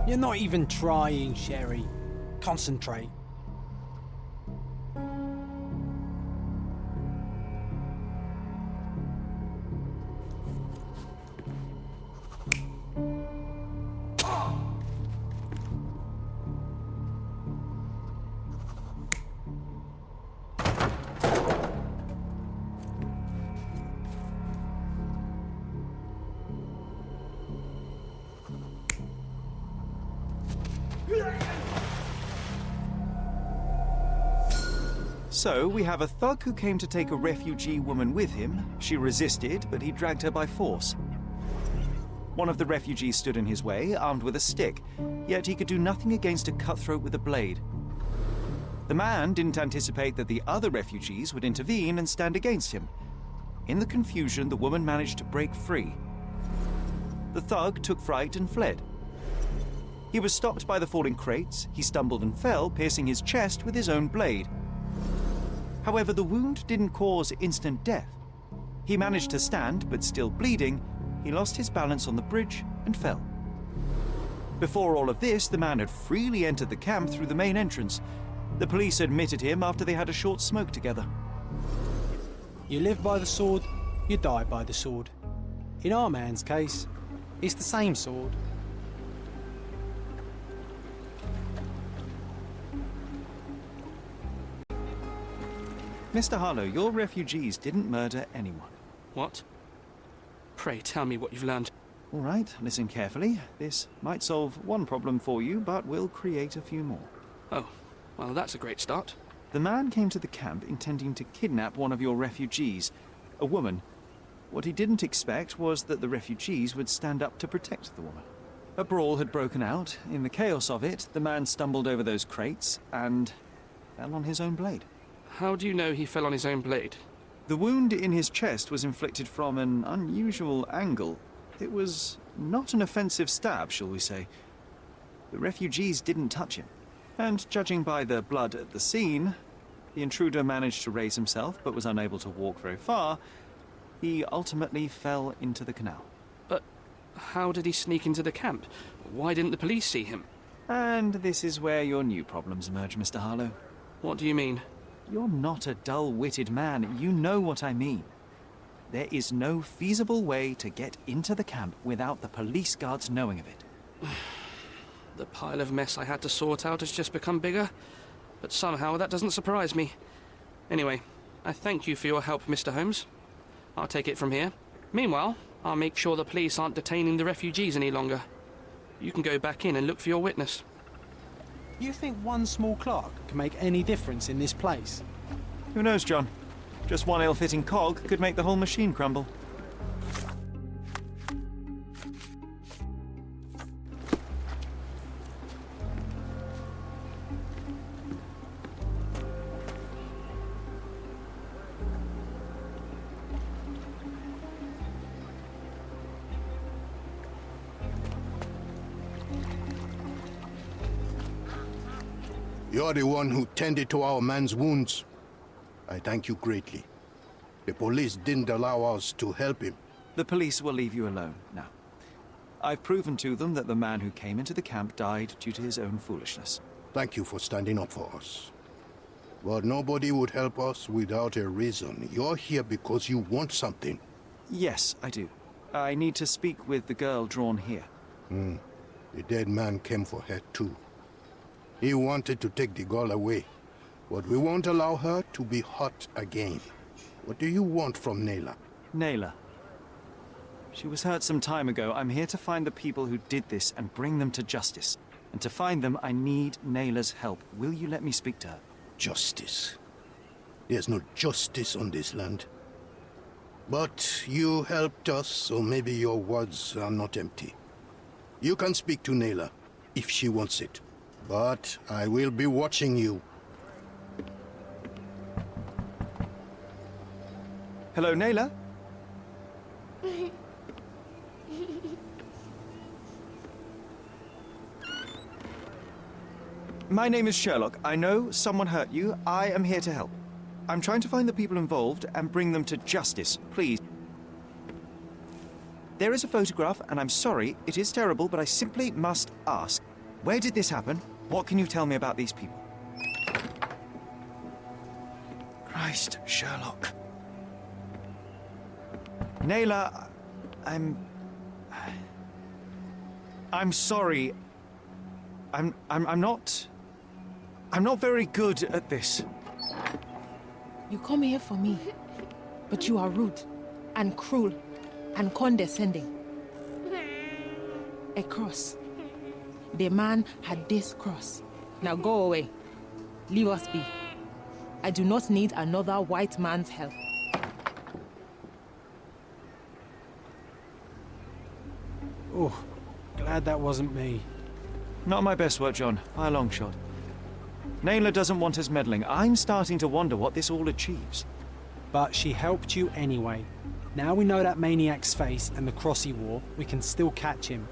You're not even trying, Sherry. Concentrate. So, we have a thug who came to take a refugee woman with him. She resisted, but he dragged her by force. One of the refugees stood in his way, armed with a stick, yet he could do nothing against a cutthroat with a blade. The man didn't anticipate that the other refugees would intervene and stand against him. In the confusion, the woman managed to break free. The thug took fright and fled. He was stopped by the falling crates. He stumbled and fell, piercing his chest with his own blade. However, the wound didn't cause instant death. He managed to stand, but still bleeding, he lost his balance on the bridge and fell. Before all of this, the man had freely entered the camp through the main entrance. The police admitted him after they had a short smoke together. You live by the sword, you die by the sword. In our man's case, it's the same sword. Mr. Harlow, your refugees didn't murder anyone. What? Pray tell me what you've learned. All right, listen carefully. This might solve one problem for you, but will create a few more. Oh, well, that's a great start. The man came to the camp intending to kidnap one of your refugees, a woman. What he didn't expect was that the refugees would stand up to protect the woman. A brawl had broken out. In the chaos of it, the man stumbled over those crates and fell on his own blade. How do you know he fell on his own blade? The wound in his chest was inflicted from an unusual angle. It was not an offensive stab, shall we say. The refugees didn't touch him. And judging by the blood at the scene, the intruder managed to raise himself but was unable to walk very far, He ultimately fell into the canal. But how did he sneak into the camp? Why didn't the police see him? And this is where your new problems emerge, Mr. Harlow. What do you mean? You're not a dull-witted man. You know what I mean. There is no feasible way to get into the camp without the police guards knowing of it. The pile of mess I had to sort out has just become bigger, but somehow that doesn't surprise me. Anyway, I thank you for your help, Mr. Holmes. I'll take it from here. Meanwhile, I'll make sure the police aren't detaining the refugees any longer. You can go back in and look for your witness. You think one small clock can make any difference in this place? Who knows, John? Just one ill-fitting cog could make the whole machine crumble. You're the one who tended to our man's wounds. I thank you greatly. The police didn't allow us to help him. The police will leave you alone now. I've proven to them that the man who came into the camp died due to his own foolishness. Thank you for standing up for us. But nobody would help us without a reason. You're here because you want something. Yes, I do. I need to speak with the girl drawn here. The dead man came for her too. He wanted to take the girl away, but we won't allow her to be hurt again. What do you want from Nayla? Nayla. She was hurt some time ago. I'm here to find the people who did this and bring them to justice. And to find them, I need Nayla's help. Will you let me speak to her? Justice. There's no justice on this land. But you helped us, so maybe your words are not empty. You can speak to Nayla, if she wants it. But I will be watching you. Hello, Nayla? My name is Sherlock. I know someone hurt you. I am here to help. I'm trying to find the people involved and bring them to justice. Please. There is a photograph, and I'm sorry, it is terrible, but I simply must ask. Where did this happen? What can you tell me about these people? Christ, Sherlock. Nayla, I'm sorry. I'm not very good at this. You come here for me, but you are rude and cruel and condescending. A cross. The man had this cross. Now go away. Leave us be. I do not need another white man's help. Oh, glad that wasn't me. Not my best work, John, by a long shot. Nayla doesn't want us meddling. I'm starting to wonder what this all achieves. But she helped you anyway. Now we know that maniac's face and the cross he wore, we can still catch him.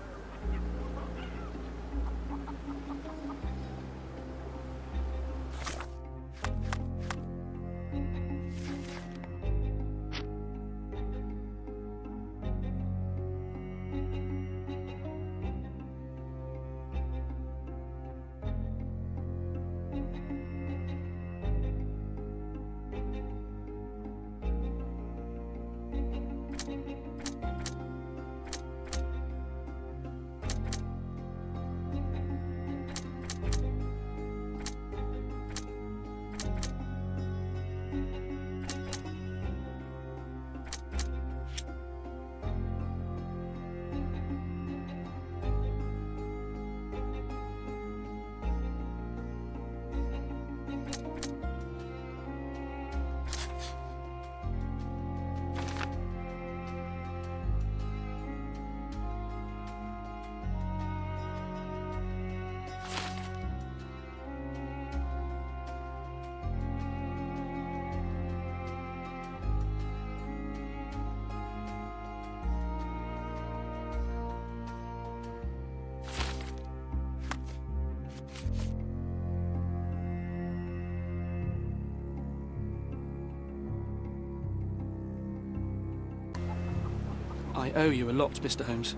I owe you a lot, Mr. Holmes.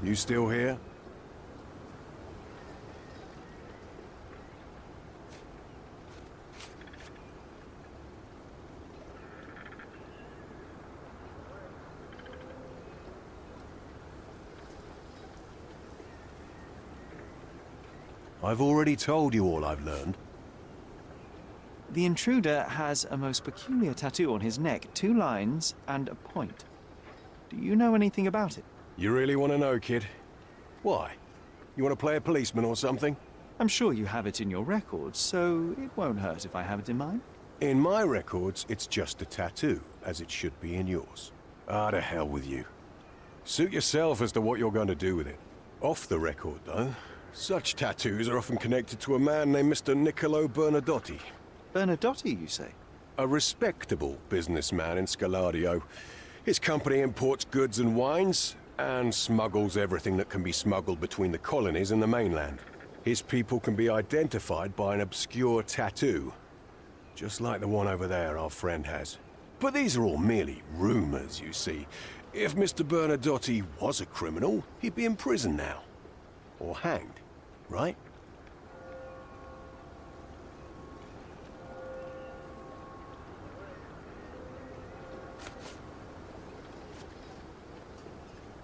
You still here? I've already told you all I've learned. The intruder has a most peculiar tattoo on his neck, 2 lines and a point. Do you know anything about it? You really want to know, kid? Why? You want to play a policeman or something? I'm sure you have it in your records, so it won't hurt if I have it in mine. In my records, it's just a tattoo, as it should be in yours. Ah, to hell with you. Suit yourself as to what you're going to do with it. Off the record, though, such tattoos are often connected to a man named Mr. Niccolo Bernadotti. Bernadotti, you say? A respectable businessman in Scaladio. His company imports goods and wines, and smuggles everything that can be smuggled between the colonies and the mainland. His people can be identified by an obscure tattoo, just like the one over there our friend has. But these are all merely rumors, you see. If Mr. Bernadotti was a criminal, he'd be in prison now. Or hanged, right?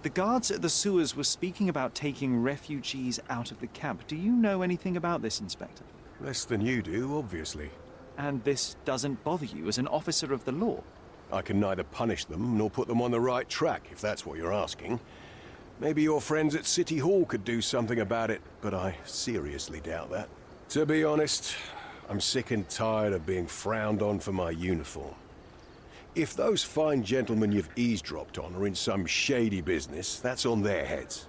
The guards at the sewers were speaking about taking refugees out of the camp. Do you know anything about this, Inspector? Less than you do, obviously. And this doesn't bother you as an officer of the law? I can neither punish them nor put them on the right track, if that's what you're asking. Maybe your friends at City Hall could do something about it, but I seriously doubt that. To be honest, I'm sick and tired of being frowned on for my uniform. If those fine gentlemen you've eavesdropped on are in some shady business, that's on their heads.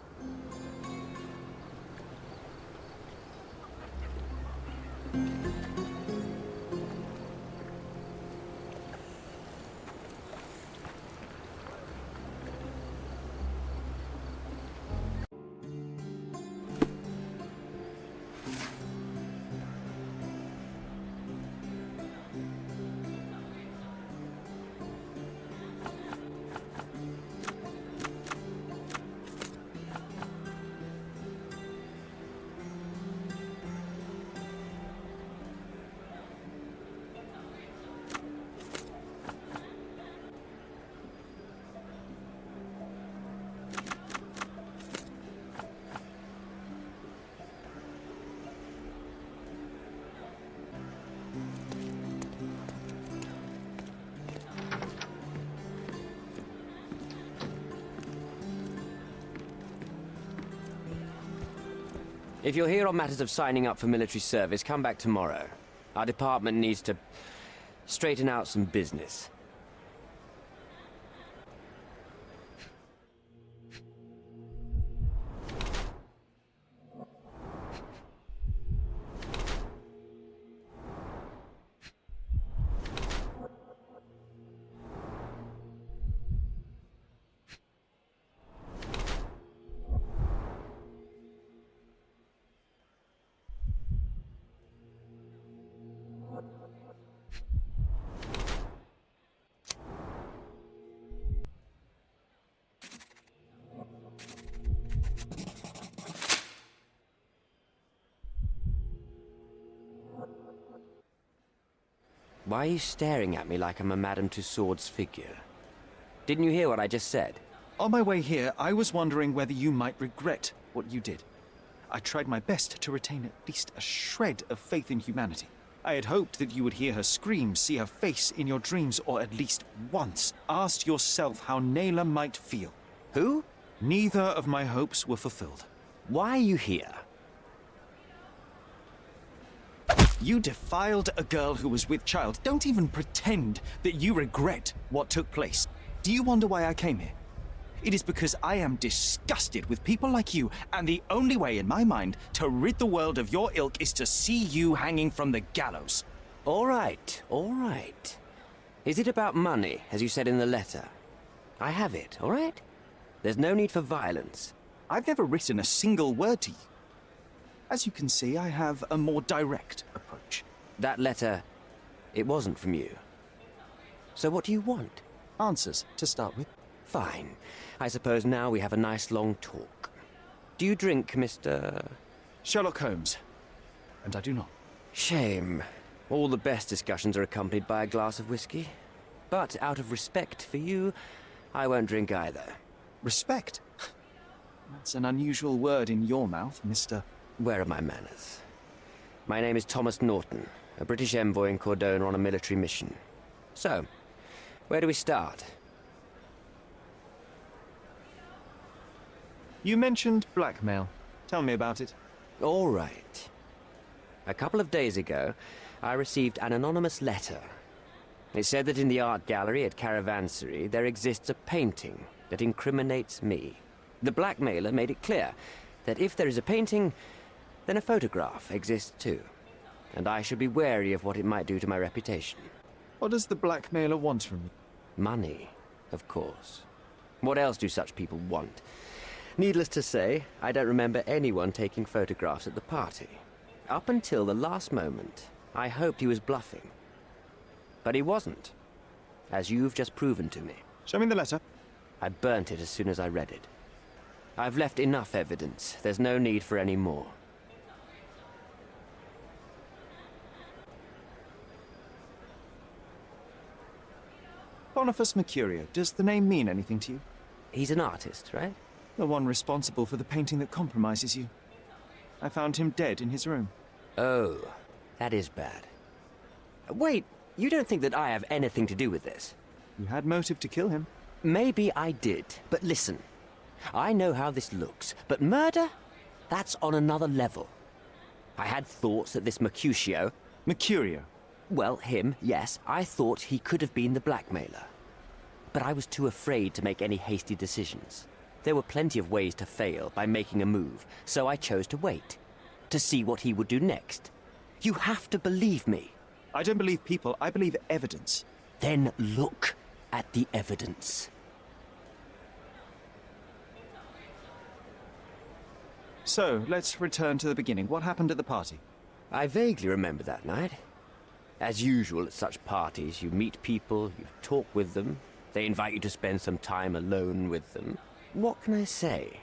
If you're here on matters of signing up for military service, come back tomorrow. Our department needs to straighten out some business. Why are you staring at me like I'm a Madame Tussauds figure? Didn't you hear what I just said? On my way here, I was wondering whether you might regret what you did. I tried my best to retain at least a shred of faith in humanity. I had hoped that you would hear her scream, see her face in your dreams, or at least once asked yourself how Naylor might feel. Who? Neither of my hopes were fulfilled. Why are you here? You defiled a girl who was with child. Don't even pretend that you regret what took place. Do you wonder why I came here? It is because I am disgusted with people like you, and the only way in my mind to rid the world of your ilk is to see you hanging from the gallows. All right, all right. Is it about money, as you said in the letter? I have it, all right? There's no need for violence. I've never written a single word to you. As you can see, I have a more direct approach. That letter, it wasn't from you. So what do you want? Answers, to start with. Fine. I suppose now we have a nice long talk. Do you drink, Mr. Sherlock Holmes. And I do not. Shame. All the best discussions are accompanied by a glass of whiskey. But out of respect for you, I won't drink either. Respect? That's an unusual word in your mouth, Mr. Where are my manners? My name is Thomas Norton, a British envoy in Cordona on a military mission. So, where do we start? You mentioned blackmail. Tell me about it. All right. A couple of days ago, I received an anonymous letter. It said that in the art gallery at Caravansary there exists a painting that incriminates me. The blackmailer made it clear that if there is a painting, then a photograph exists too. And I should be wary of what it might do to my reputation. What does the blackmailer want from you? Money, of course. What else do such people want? Needless to say, I don't remember anyone taking photographs at the party. Up until the last moment, I hoped he was bluffing. But he wasn't, as you've just proven to me. Show me the letter. I burnt it as soon as I read it. I've left enough evidence. There's no need for any more. Boniface Mercurio. Does the name mean anything to you? He's an artist, right? The one responsible for the painting that compromises you. I found him dead in his room. Oh, that is bad. Wait, you don't think that I have anything to do with this? You had motive to kill him. Maybe I did, but listen. I know how this looks, but murder? That's on another level. I had thoughts that this Mercurio... Mercurio? Well, him, yes. I thought he could have been the blackmailer. But I was too afraid to make any hasty decisions. There were plenty of ways to fail by making a move, so I chose to wait. To see what he would do next. You have to believe me. I don't believe people, I believe evidence. Then look at the evidence. So, let's return to the beginning. What happened at the party? I vaguely remember that night. As usual at such parties, you meet people, you talk with them, they invite you to spend some time alone with them. What can I say?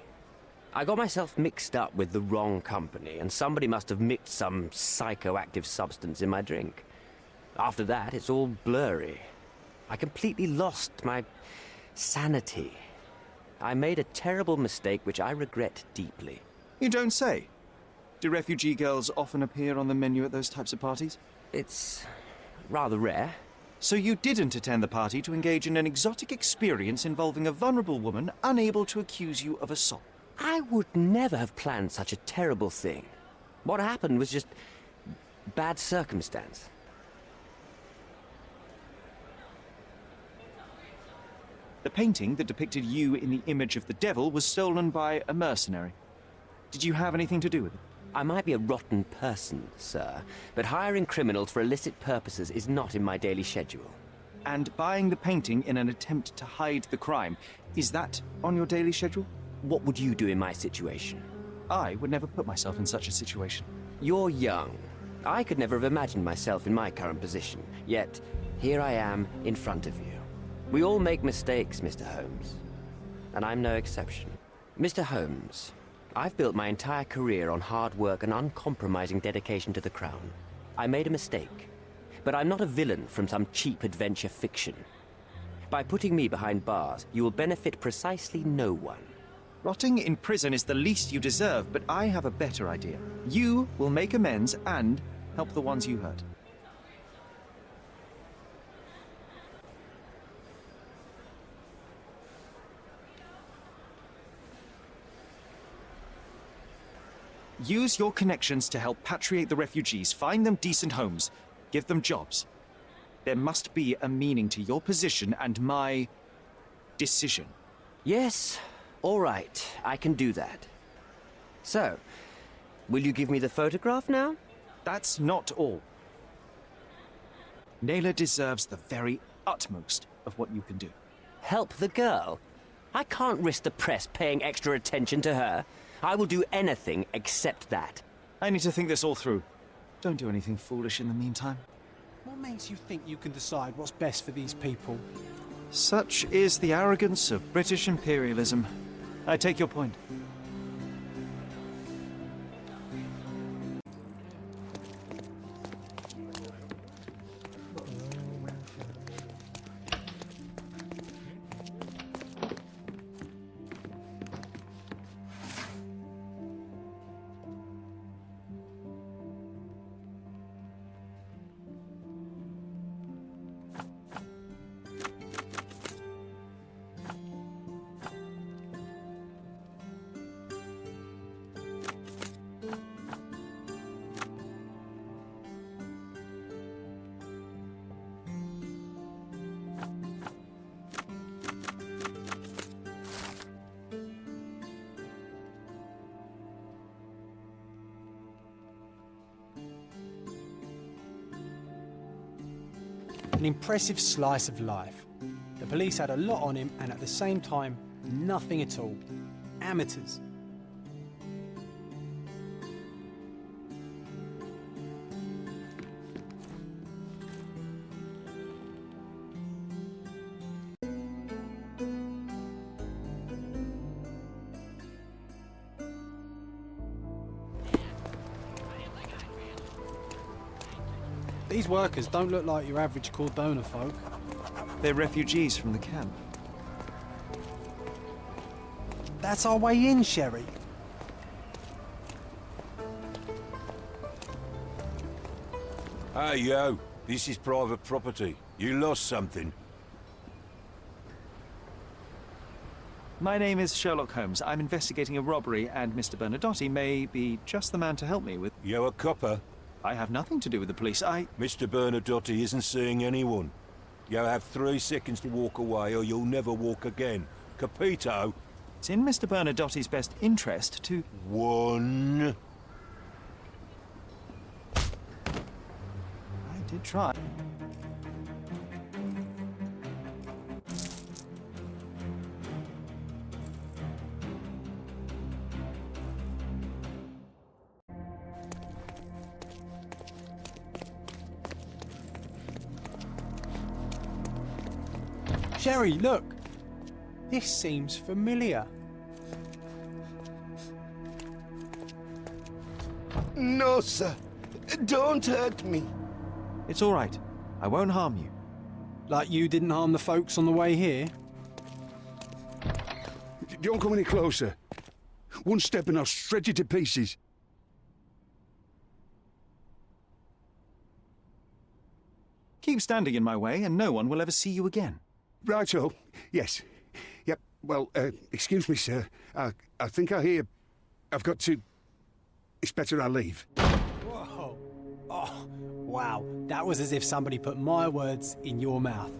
I got myself mixed up with the wrong company, and somebody must have mixed some psychoactive substance in my drink. After that, it's all blurry. I completely lost my sanity. I made a terrible mistake which I regret deeply. You don't say. Do refugee girls often appear on the menu at those types of parties? It's rather rare. So you didn't attend the party to engage in an exotic experience involving a vulnerable woman unable to accuse you of assault? I would never have planned such a terrible thing. What happened was just bad circumstance. The painting that depicted you in the image of the devil was stolen by a mercenary. Did you have anything to do with it? I might be a rotten person, sir, but hiring criminals for illicit purposes is not in my daily schedule. And buying the painting in an attempt to hide the crime, is that on your daily schedule? What would you do in my situation? I would never put myself in such a situation. You're young. I could never have imagined myself in my current position, yet here I am in front of you. We all make mistakes, Mr. Holmes, and I'm no exception. Mr. Holmes, I've built my entire career on hard work and uncompromising dedication to the Crown. I made a mistake, but I'm not a villain from some cheap adventure fiction. By putting me behind bars, you will benefit precisely no one. Rotting in prison is the least you deserve, but I have a better idea. You will make amends and help the ones you hurt. Use your connections to help patriate the refugees, find them decent homes, give them jobs. There must be a meaning to your position and my decision. Yes, all right, I can do that. So, will you give me the photograph now? That's not all. Naylor deserves the very utmost of what you can do. Help the girl? I can't risk the press paying extra attention to her. I will do anything except that. I need to think this all through. Don't do anything foolish in the meantime. What makes you think you can decide what's best for these people? Such is the arrogance of British imperialism. I take your point. An impressive slice of life. The police had a lot on him, and at the same time, nothing at all. Amateurs. These workers don't look like your average Cordona folk. They're refugees from the camp. That's our way in, Sherry. Hey, yo. This is private property. You lost something. My name is Sherlock Holmes. I'm investigating a robbery, and Mr. Bernadotti may be just the man to help me with... You a copper? I have nothing to do with the police. Mr. Bernadotti isn't seeing anyone. You have 3 seconds to walk away, or you'll never walk again. Capito? It's in Mr. Bernadotti's best interest to... 1. I did try. Sherry, look! This seems familiar. No, sir. Don't hurt me. It's all right. I won't harm you. Like you didn't harm the folks on the way here? Don't come any closer. One step and I'll shred you to pieces. Keep standing in my way and no one will ever see you again. Righto. Yes. Yep. Well, excuse me, sir. I think I hear... I've got to... It's better I leave. Whoa. Oh, wow. That was as if somebody put my words in your mouth.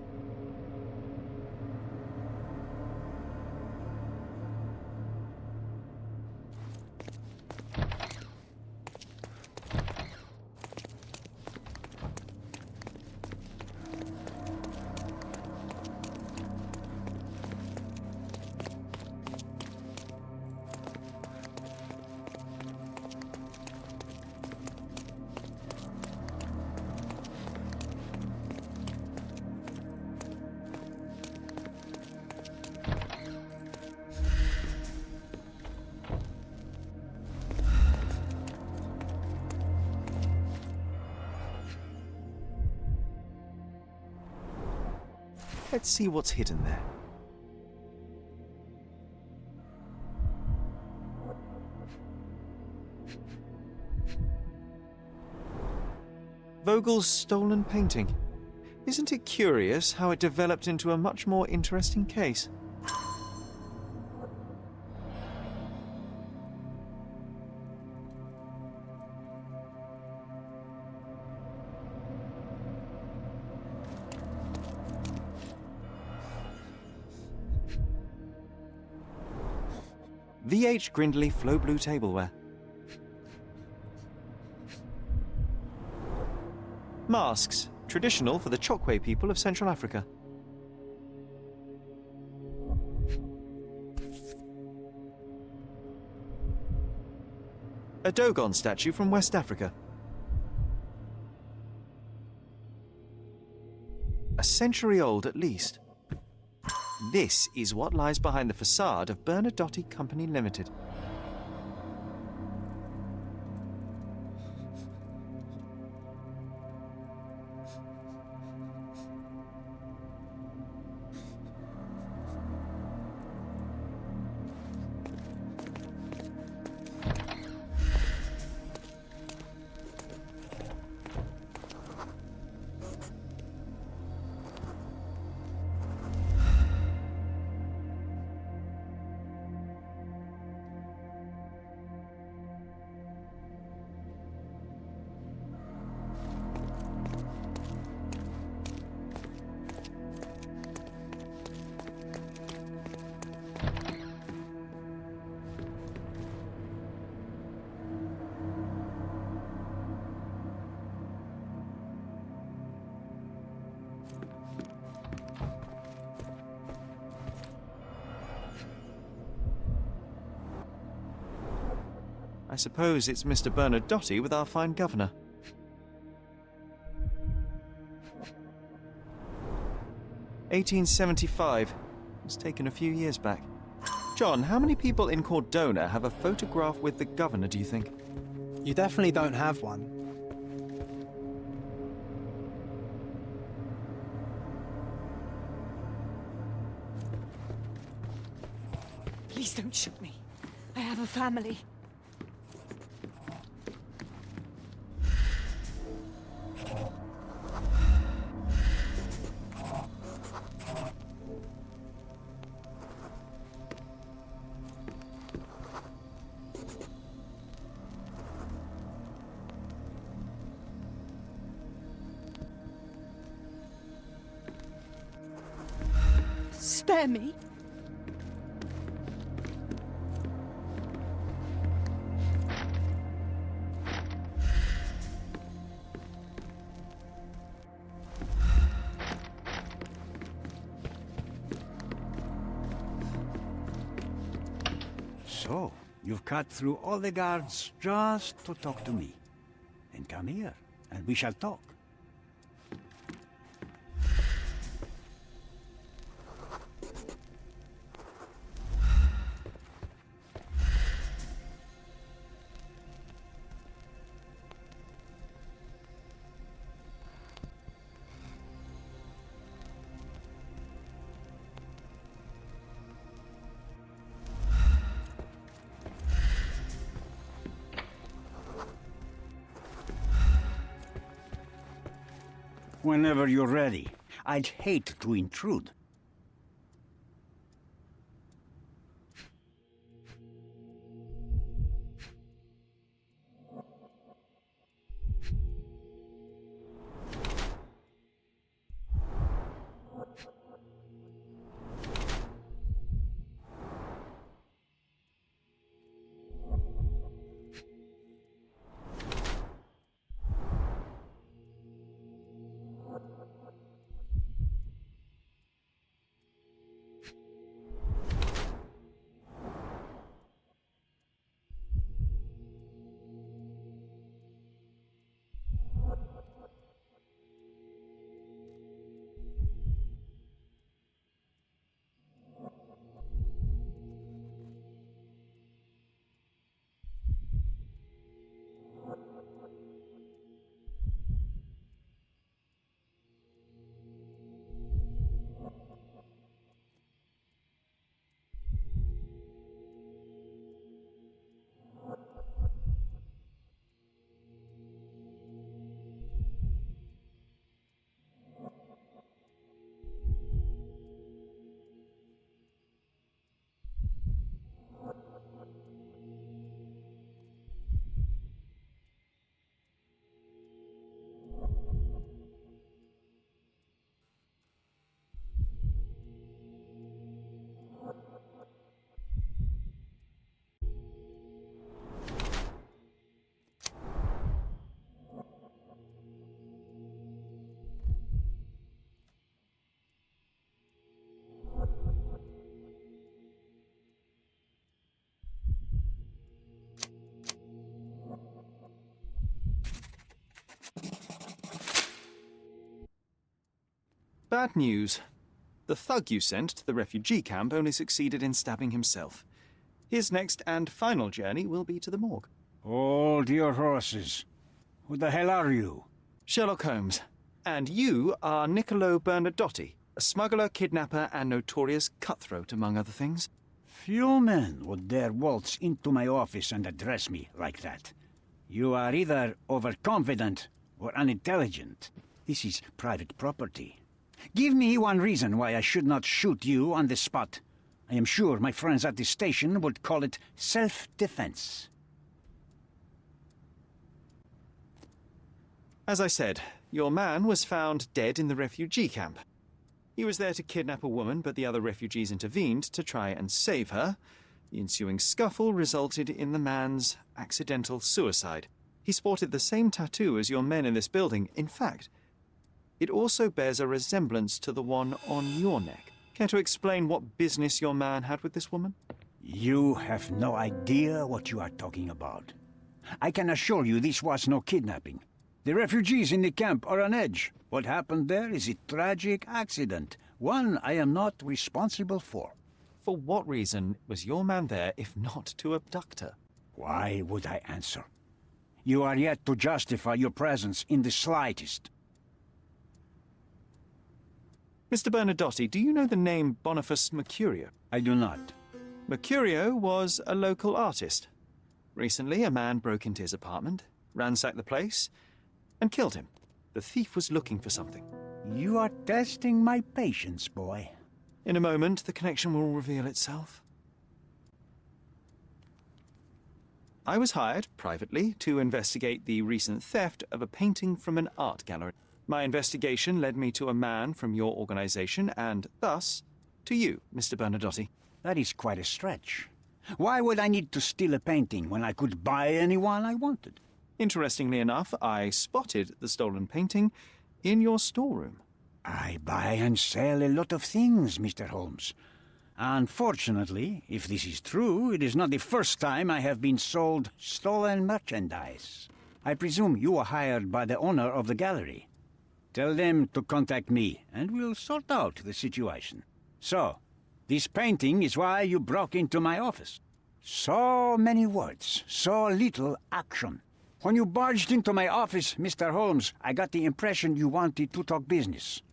Let's see what's hidden there. Vogel's stolen painting. Isn't it curious how it developed into a much more interesting case? V.H. Grindley Flow Blue Tableware. Masks, traditional for the Chokwe people of Central Africa. A Dogon statue from West Africa. A century old at least. This is what lies behind the facade of Bernadotti Company Limited. I suppose it's Mr. Bernadotti with our fine governor. "1875. It's taken a few years back. John, how many people in Cordona have a photograph with the governor, do you think? You definitely don't have one. Please don't shoot me. I have a family. Spare me. So, you've cut through all the guards just to talk to me. Then come here, and we shall talk. Whenever you're ready. I'd hate to intrude. Bad news. The thug you sent to the refugee camp only succeeded in stabbing himself. His next and final journey will be to the morgue. Hold your horses. Who the hell are you? Sherlock Holmes. And you are Niccolo Bernadotti, a smuggler, kidnapper, and notorious cutthroat, among other things. Few men would dare waltz into my office and address me like that. You are either overconfident or unintelligent. This is private property. Give me one reason why I should not shoot you on the spot. I am sure my friends at the station would call it self-defense. As I said, your man was found dead in the refugee camp. He was there to kidnap a woman, but the other refugees intervened to try and save her. The ensuing scuffle resulted in the man's accidental suicide. He sported the same tattoo as your men in this building. In fact, it also bears a resemblance to the one on your neck. Care to explain what business your man had with this woman? You have no idea what you are talking about. I can assure you this was no kidnapping. The refugees in the camp are on edge. What happened there is a tragic accident, one I am not responsible for. For what reason was your man there if not to abduct her? Why would I answer? You are yet to justify your presence in the slightest. Mr. Bernadotti, do you know the name Boniface Mercurio? I do not. Mercurio was a local artist. Recently, a man broke into his apartment, ransacked the place, and killed him. The thief was looking for something. You are testing my patience, boy. In a moment, the connection will reveal itself. I was hired, privately, to investigate the recent theft of a painting from an art gallery. My investigation led me to a man from your organization, and thus, to you, Mr. Bernadotti. That is quite a stretch. Why would I need to steal a painting when I could buy anyone I wanted? Interestingly enough, I spotted the stolen painting in your storeroom. I buy and sell a lot of things, Mr. Holmes. Unfortunately, if this is true, it is not the first time I have been sold stolen merchandise. I presume you were hired by the owner of the gallery. Tell them to contact me, and we'll sort out the situation. So, this painting is why you broke into my office. So many words, so little action. When you barged into my office, Mr. Holmes, I got the impression you wanted to talk business.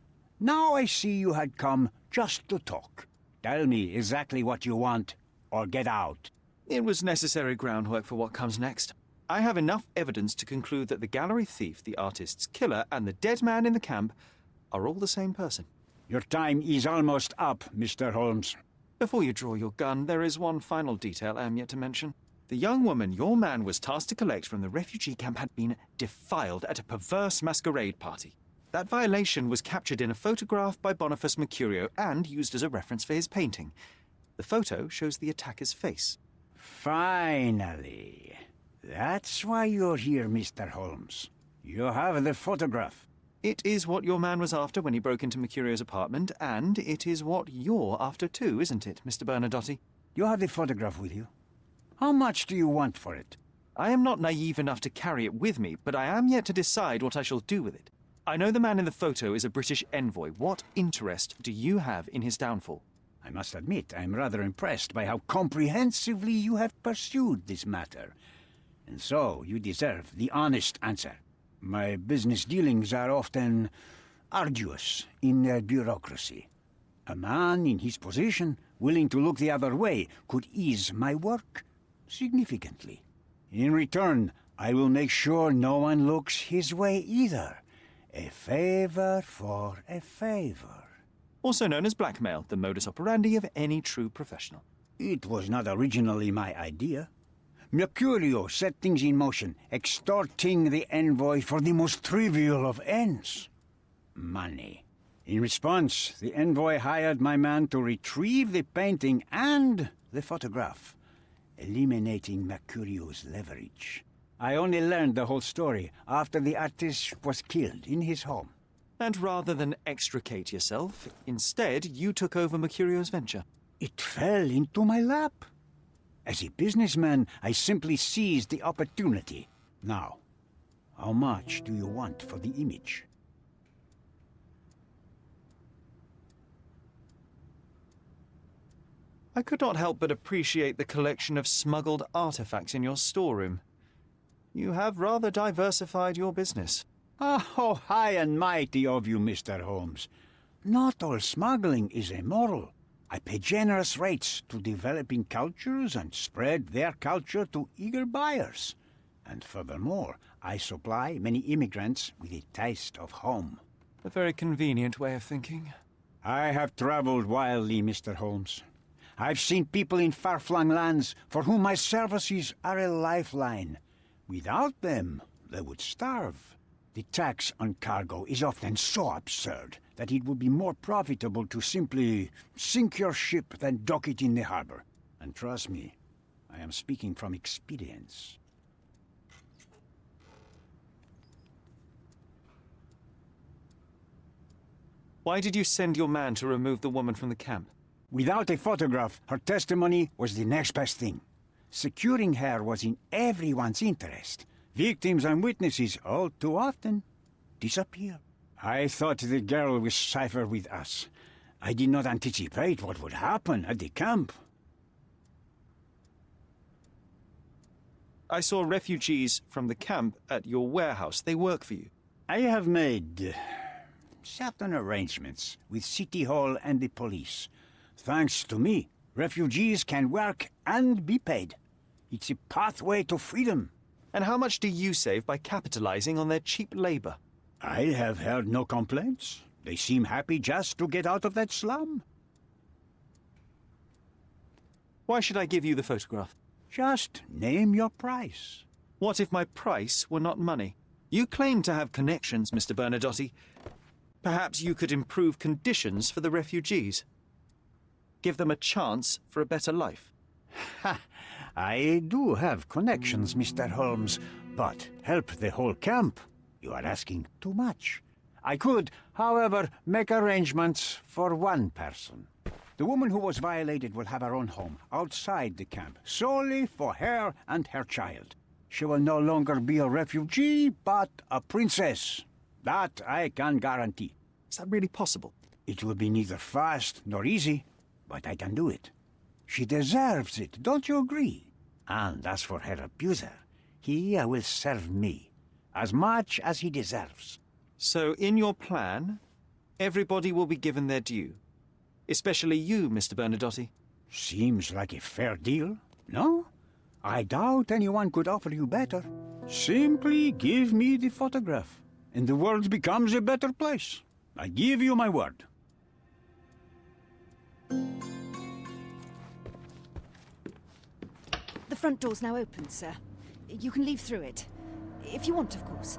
Now I see you had come just to talk. Tell me exactly what you want, or get out. It was necessary groundwork for what comes next. I have enough evidence to conclude that the gallery thief, the artist's killer, and the dead man in the camp are all the same person. Your time is almost up, Mr. Holmes. Before you draw your gun, there is one final detail I am yet to mention. The young woman your man was tasked to collect from the refugee camp had been defiled at a perverse masquerade party. That violation was captured in a photograph by Boniface Mercurio and used as a reference for his painting. The photo shows the attacker's face. Finally. That's why you're here, Mr. Holmes. You have the photograph. It is what your man was after when he broke into Mercurio's apartment, and it is what you're after too, isn't it, Mr. Bernadotti? You have the photograph with you? How much do you want for it? I am not naive enough to carry it with me, but I am yet to decide what I shall do with it. I know the man in the photo is a British envoy. What interest do you have in his downfall? I must admit, I am rather impressed by how comprehensively you have pursued this matter. And so, you deserve the honest answer. My business dealings are often arduous in their bureaucracy. A man in his position, willing to look the other way, could ease my work significantly. In return, I will make sure no one looks his way either. A favor for a favor. Also known as blackmail, the modus operandi of any true professional. It was not originally my idea. Mercurio set things in motion, extorting the envoy for the most trivial of ends. Money. In response, the envoy hired my man to retrieve the painting and the photograph, eliminating Mercurio's leverage. I only learned the whole story after the artist was killed in his home. And rather than extricate yourself, instead you took over Mercurio's venture. It fell into my lap. As a businessman, I simply seized the opportunity. Now, how much do you want for the image? I could not help but appreciate the collection of smuggled artifacts in your storeroom. You have rather diversified your business. Oh, high and mighty of you, Mr. Holmes. Not all smuggling is immoral. I pay generous rates to developing cultures and spread their culture to eager buyers. And furthermore, I supply many immigrants with a taste of home. A very convenient way of thinking. I have traveled wildly, Mr. Holmes. I've seen people in far-flung lands for whom my services are a lifeline. Without them, they would starve. The tax on cargo is often so absurd that it would be more profitable to simply sink your ship than dock it in the harbor. And trust me, I am speaking from experience. Why did you send your man to remove the woman from the camp? Without a photograph, her testimony was the next best thing. Securing her was in everyone's interest. Victims and witnesses all too often disappear. I thought the girl was safer with us. I did not anticipate what would happen at the camp. I saw refugees from the camp at your warehouse. They work for you. I have made certain arrangements with City Hall and the police. Thanks to me, refugees can work and be paid. It's a pathway to freedom. And how much do you save by capitalizing on their cheap labor? I have heard no complaints. They seem happy just to get out of that slum. Why should I give you the photograph? Just name your price. What if my price were not money? You claim to have connections, Mr. Bernadotti. Perhaps you could improve conditions for the refugees. Give them a chance for a better life. Ha! I do have connections, Mr. Holmes, but help the whole camp? You are asking too much. I could, however, make arrangements for one person. The woman who was violated will have her own home outside the camp, solely for her and her child. She will no longer be a refugee, but a princess. That I can guarantee. Is that really possible? It will be neither fast nor easy, but I can do it. She deserves it, don't you agree? And as for her abuser, he will serve me, as much as he deserves. So in your plan, everybody will be given their due. Especially you, Mr. Bernadotti. Seems like a fair deal, no? I doubt anyone could offer you better. Simply give me the photograph, and the world becomes a better place. I give you my word. The front door's now open, sir. You can leave through it. If you want, of course.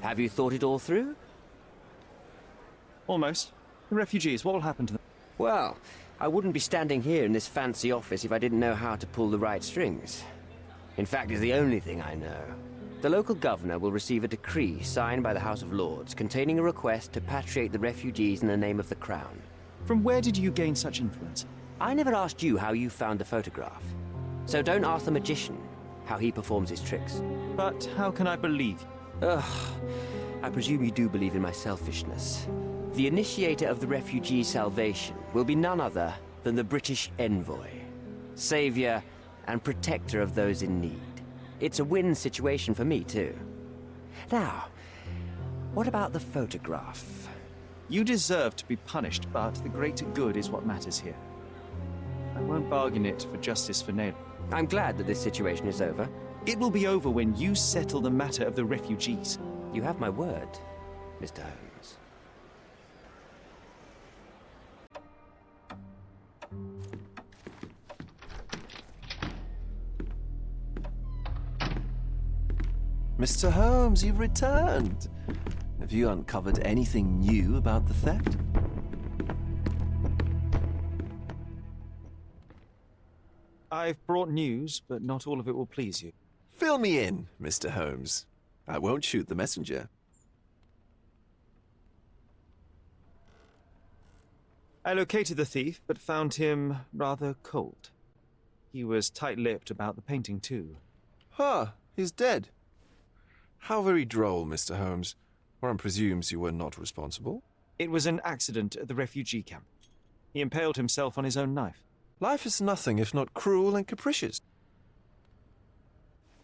Have you thought it all through? Almost. The refugees, what will happen to them? Well, I wouldn't be standing here in this fancy office if I didn't know how to pull the right strings. In fact, it's the only thing I know. The local governor will receive a decree signed by the House of Lords containing a request to patriate the refugees in the name of the Crown. From where did you gain such influence? I never asked you how you found the photograph. So don't ask the magician how he performs his tricks. But how can I believe you? Ugh, I presume you do believe in my selfishness. The initiator of the refugee salvation will be none other than the British envoy, savior and protector of those in need. It's a win situation for me, too. Now, what about the photograph? You deserve to be punished, but the greater good is what matters here. I won't bargain it for justice for Naylor. I'm glad that this situation is over. It will be over when you settle the matter of the refugees. You have my word, Mr. Holmes. Mr. Holmes, you've returned. Have you uncovered anything new about the theft? I've brought news, but not all of it will please you. Fill me in, Mr. Holmes. I won't shoot the messenger. I located the thief, but found him rather cold. He was tight-lipped about the painting, too. Huh, he's dead. How very droll, Mr. Holmes. One presumes you were not responsible. It was an accident at the refugee camp. He impaled himself on his own knife. Life is nothing if not cruel and capricious.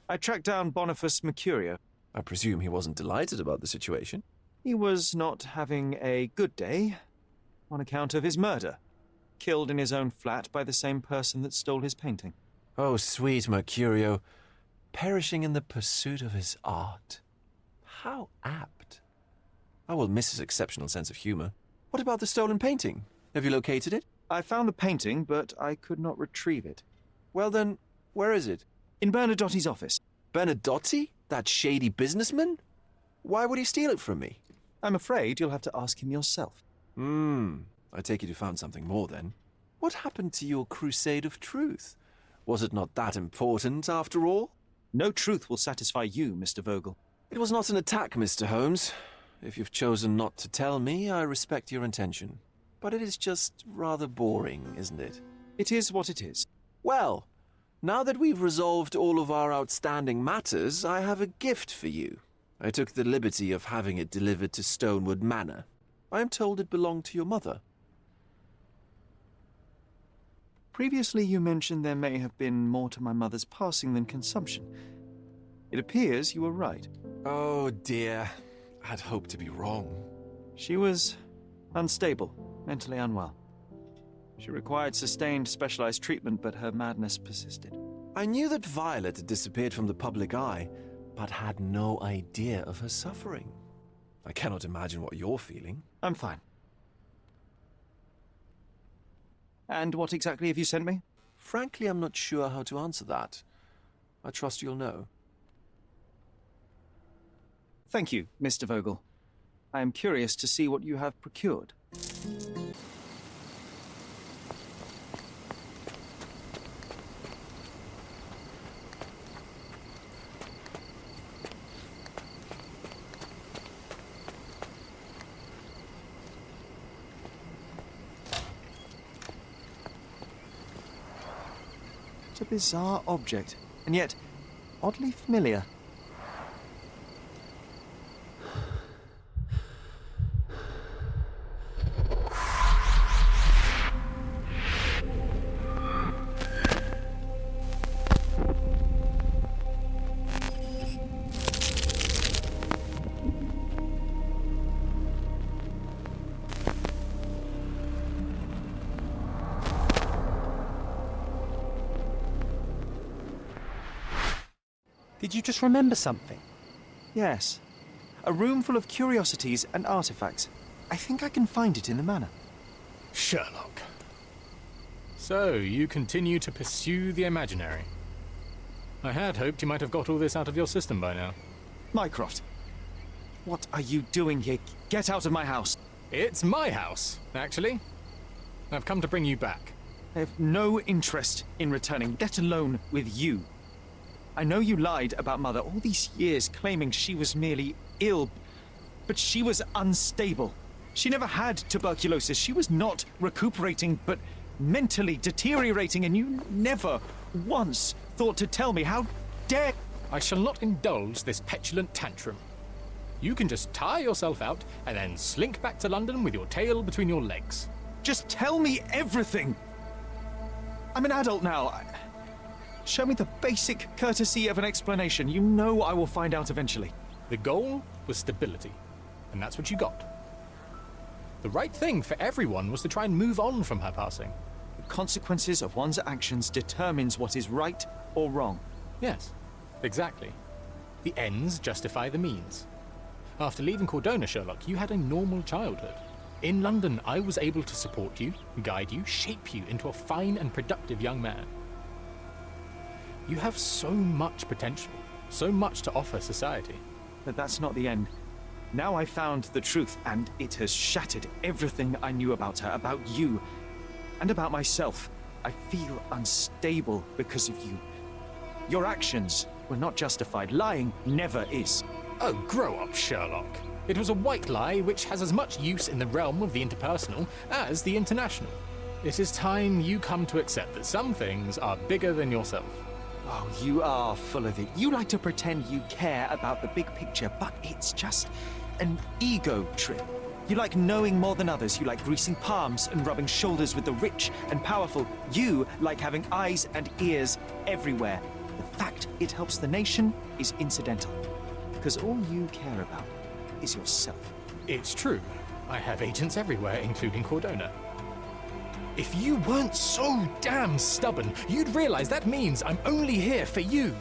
I tracked down Boniface Mercurio. I presume he wasn't delighted about the situation. He was not having a good day on account of his murder. Killed in his own flat by the same person that stole his painting. Oh, sweet Mercurio. Perishing in the pursuit of his art. How apt. I will miss his exceptional sense of humor. What about the stolen painting? Have you located it? I found the painting, but I could not retrieve it. Well then, where is it? In Bernadotti's office. Bernadotti? That shady businessman? Why would he steal it from me? I'm afraid you'll have to ask him yourself. I take it you found something more then. What happened to your crusade of truth? Was it not that important, after all? No truth will satisfy you, Mr. Vogel. It was not an attack, Mr. Holmes. If you've chosen not to tell me, I respect your intention. But it is just rather boring, isn't it? It is what it is. Well, now that we've resolved all of our outstanding matters, I have a gift for you. I took the liberty of having it delivered to Stonewood Manor. I am told it belonged to your mother. Previously you mentioned there may have been more to my mother's passing than consumption. It appears you were right. Oh dear, I'd hoped to be wrong. She was unstable, mentally unwell. She required sustained specialized treatment, but her madness persisted. I knew that Violet had disappeared from the public eye, but had no idea of her suffering. I cannot imagine what you're feeling. I'm fine. And what exactly have you sent me? Frankly, I'm not sure how to answer that. I trust you'll know. Thank you, Mr. Vogel. I am curious to see what you have procured. It's a bizarre object, and yet oddly familiar. Did you just remember something? Yes. A room full of curiosities and artifacts. I think I can find it in the manor. Sherlock. So, you continue to pursue the imaginary. I had hoped you might have got all this out of your system by now. Mycroft. What are you doing here? Get out of my house. It's my house, actually. I've come to bring you back. I have no interest in returning, let alone with you. I know you lied about Mother all these years, claiming she was merely ill, but she was unstable. She never had tuberculosis. She was not recuperating, but mentally deteriorating, and you never once thought to tell me. How dare... I shall not indulge this petulant tantrum. You can just tire yourself out and then slink back to London with your tail between your legs. Just tell me everything! I'm an adult now. Show me the basic courtesy of an explanation. You know I will find out eventually. The goal was stability, and that's what you got. The right thing for everyone was to try and move on from her passing. The consequences of one's actions determines what is right or wrong. Yes, exactly. The ends justify the means. After leaving Cordona, Sherlock, you had a normal childhood. In London, I was able to support you, guide you, shape you into a fine and productive young man. You have so much potential, so much to offer society. But that's not the end. Now I found the truth, and it has shattered everything I knew about her, about you, and about myself. I feel unstable because of you. Your actions were not justified. Lying never is. Oh, grow up, Sherlock. It was a white lie which has as much use in the realm of the interpersonal as the international. It is time you come to accept that some things are bigger than yourself. Oh, you are full of it. You like to pretend you care about the big picture, but it's just an ego trip. You like knowing more than others. You like greasing palms and rubbing shoulders with the rich and powerful. You like having eyes and ears everywhere. The fact it helps the nation is incidental, because all you care about is yourself. It's true. I have agents everywhere, including Cordona. If you weren't so damn stubborn, you'd realize that means I'm only here for you.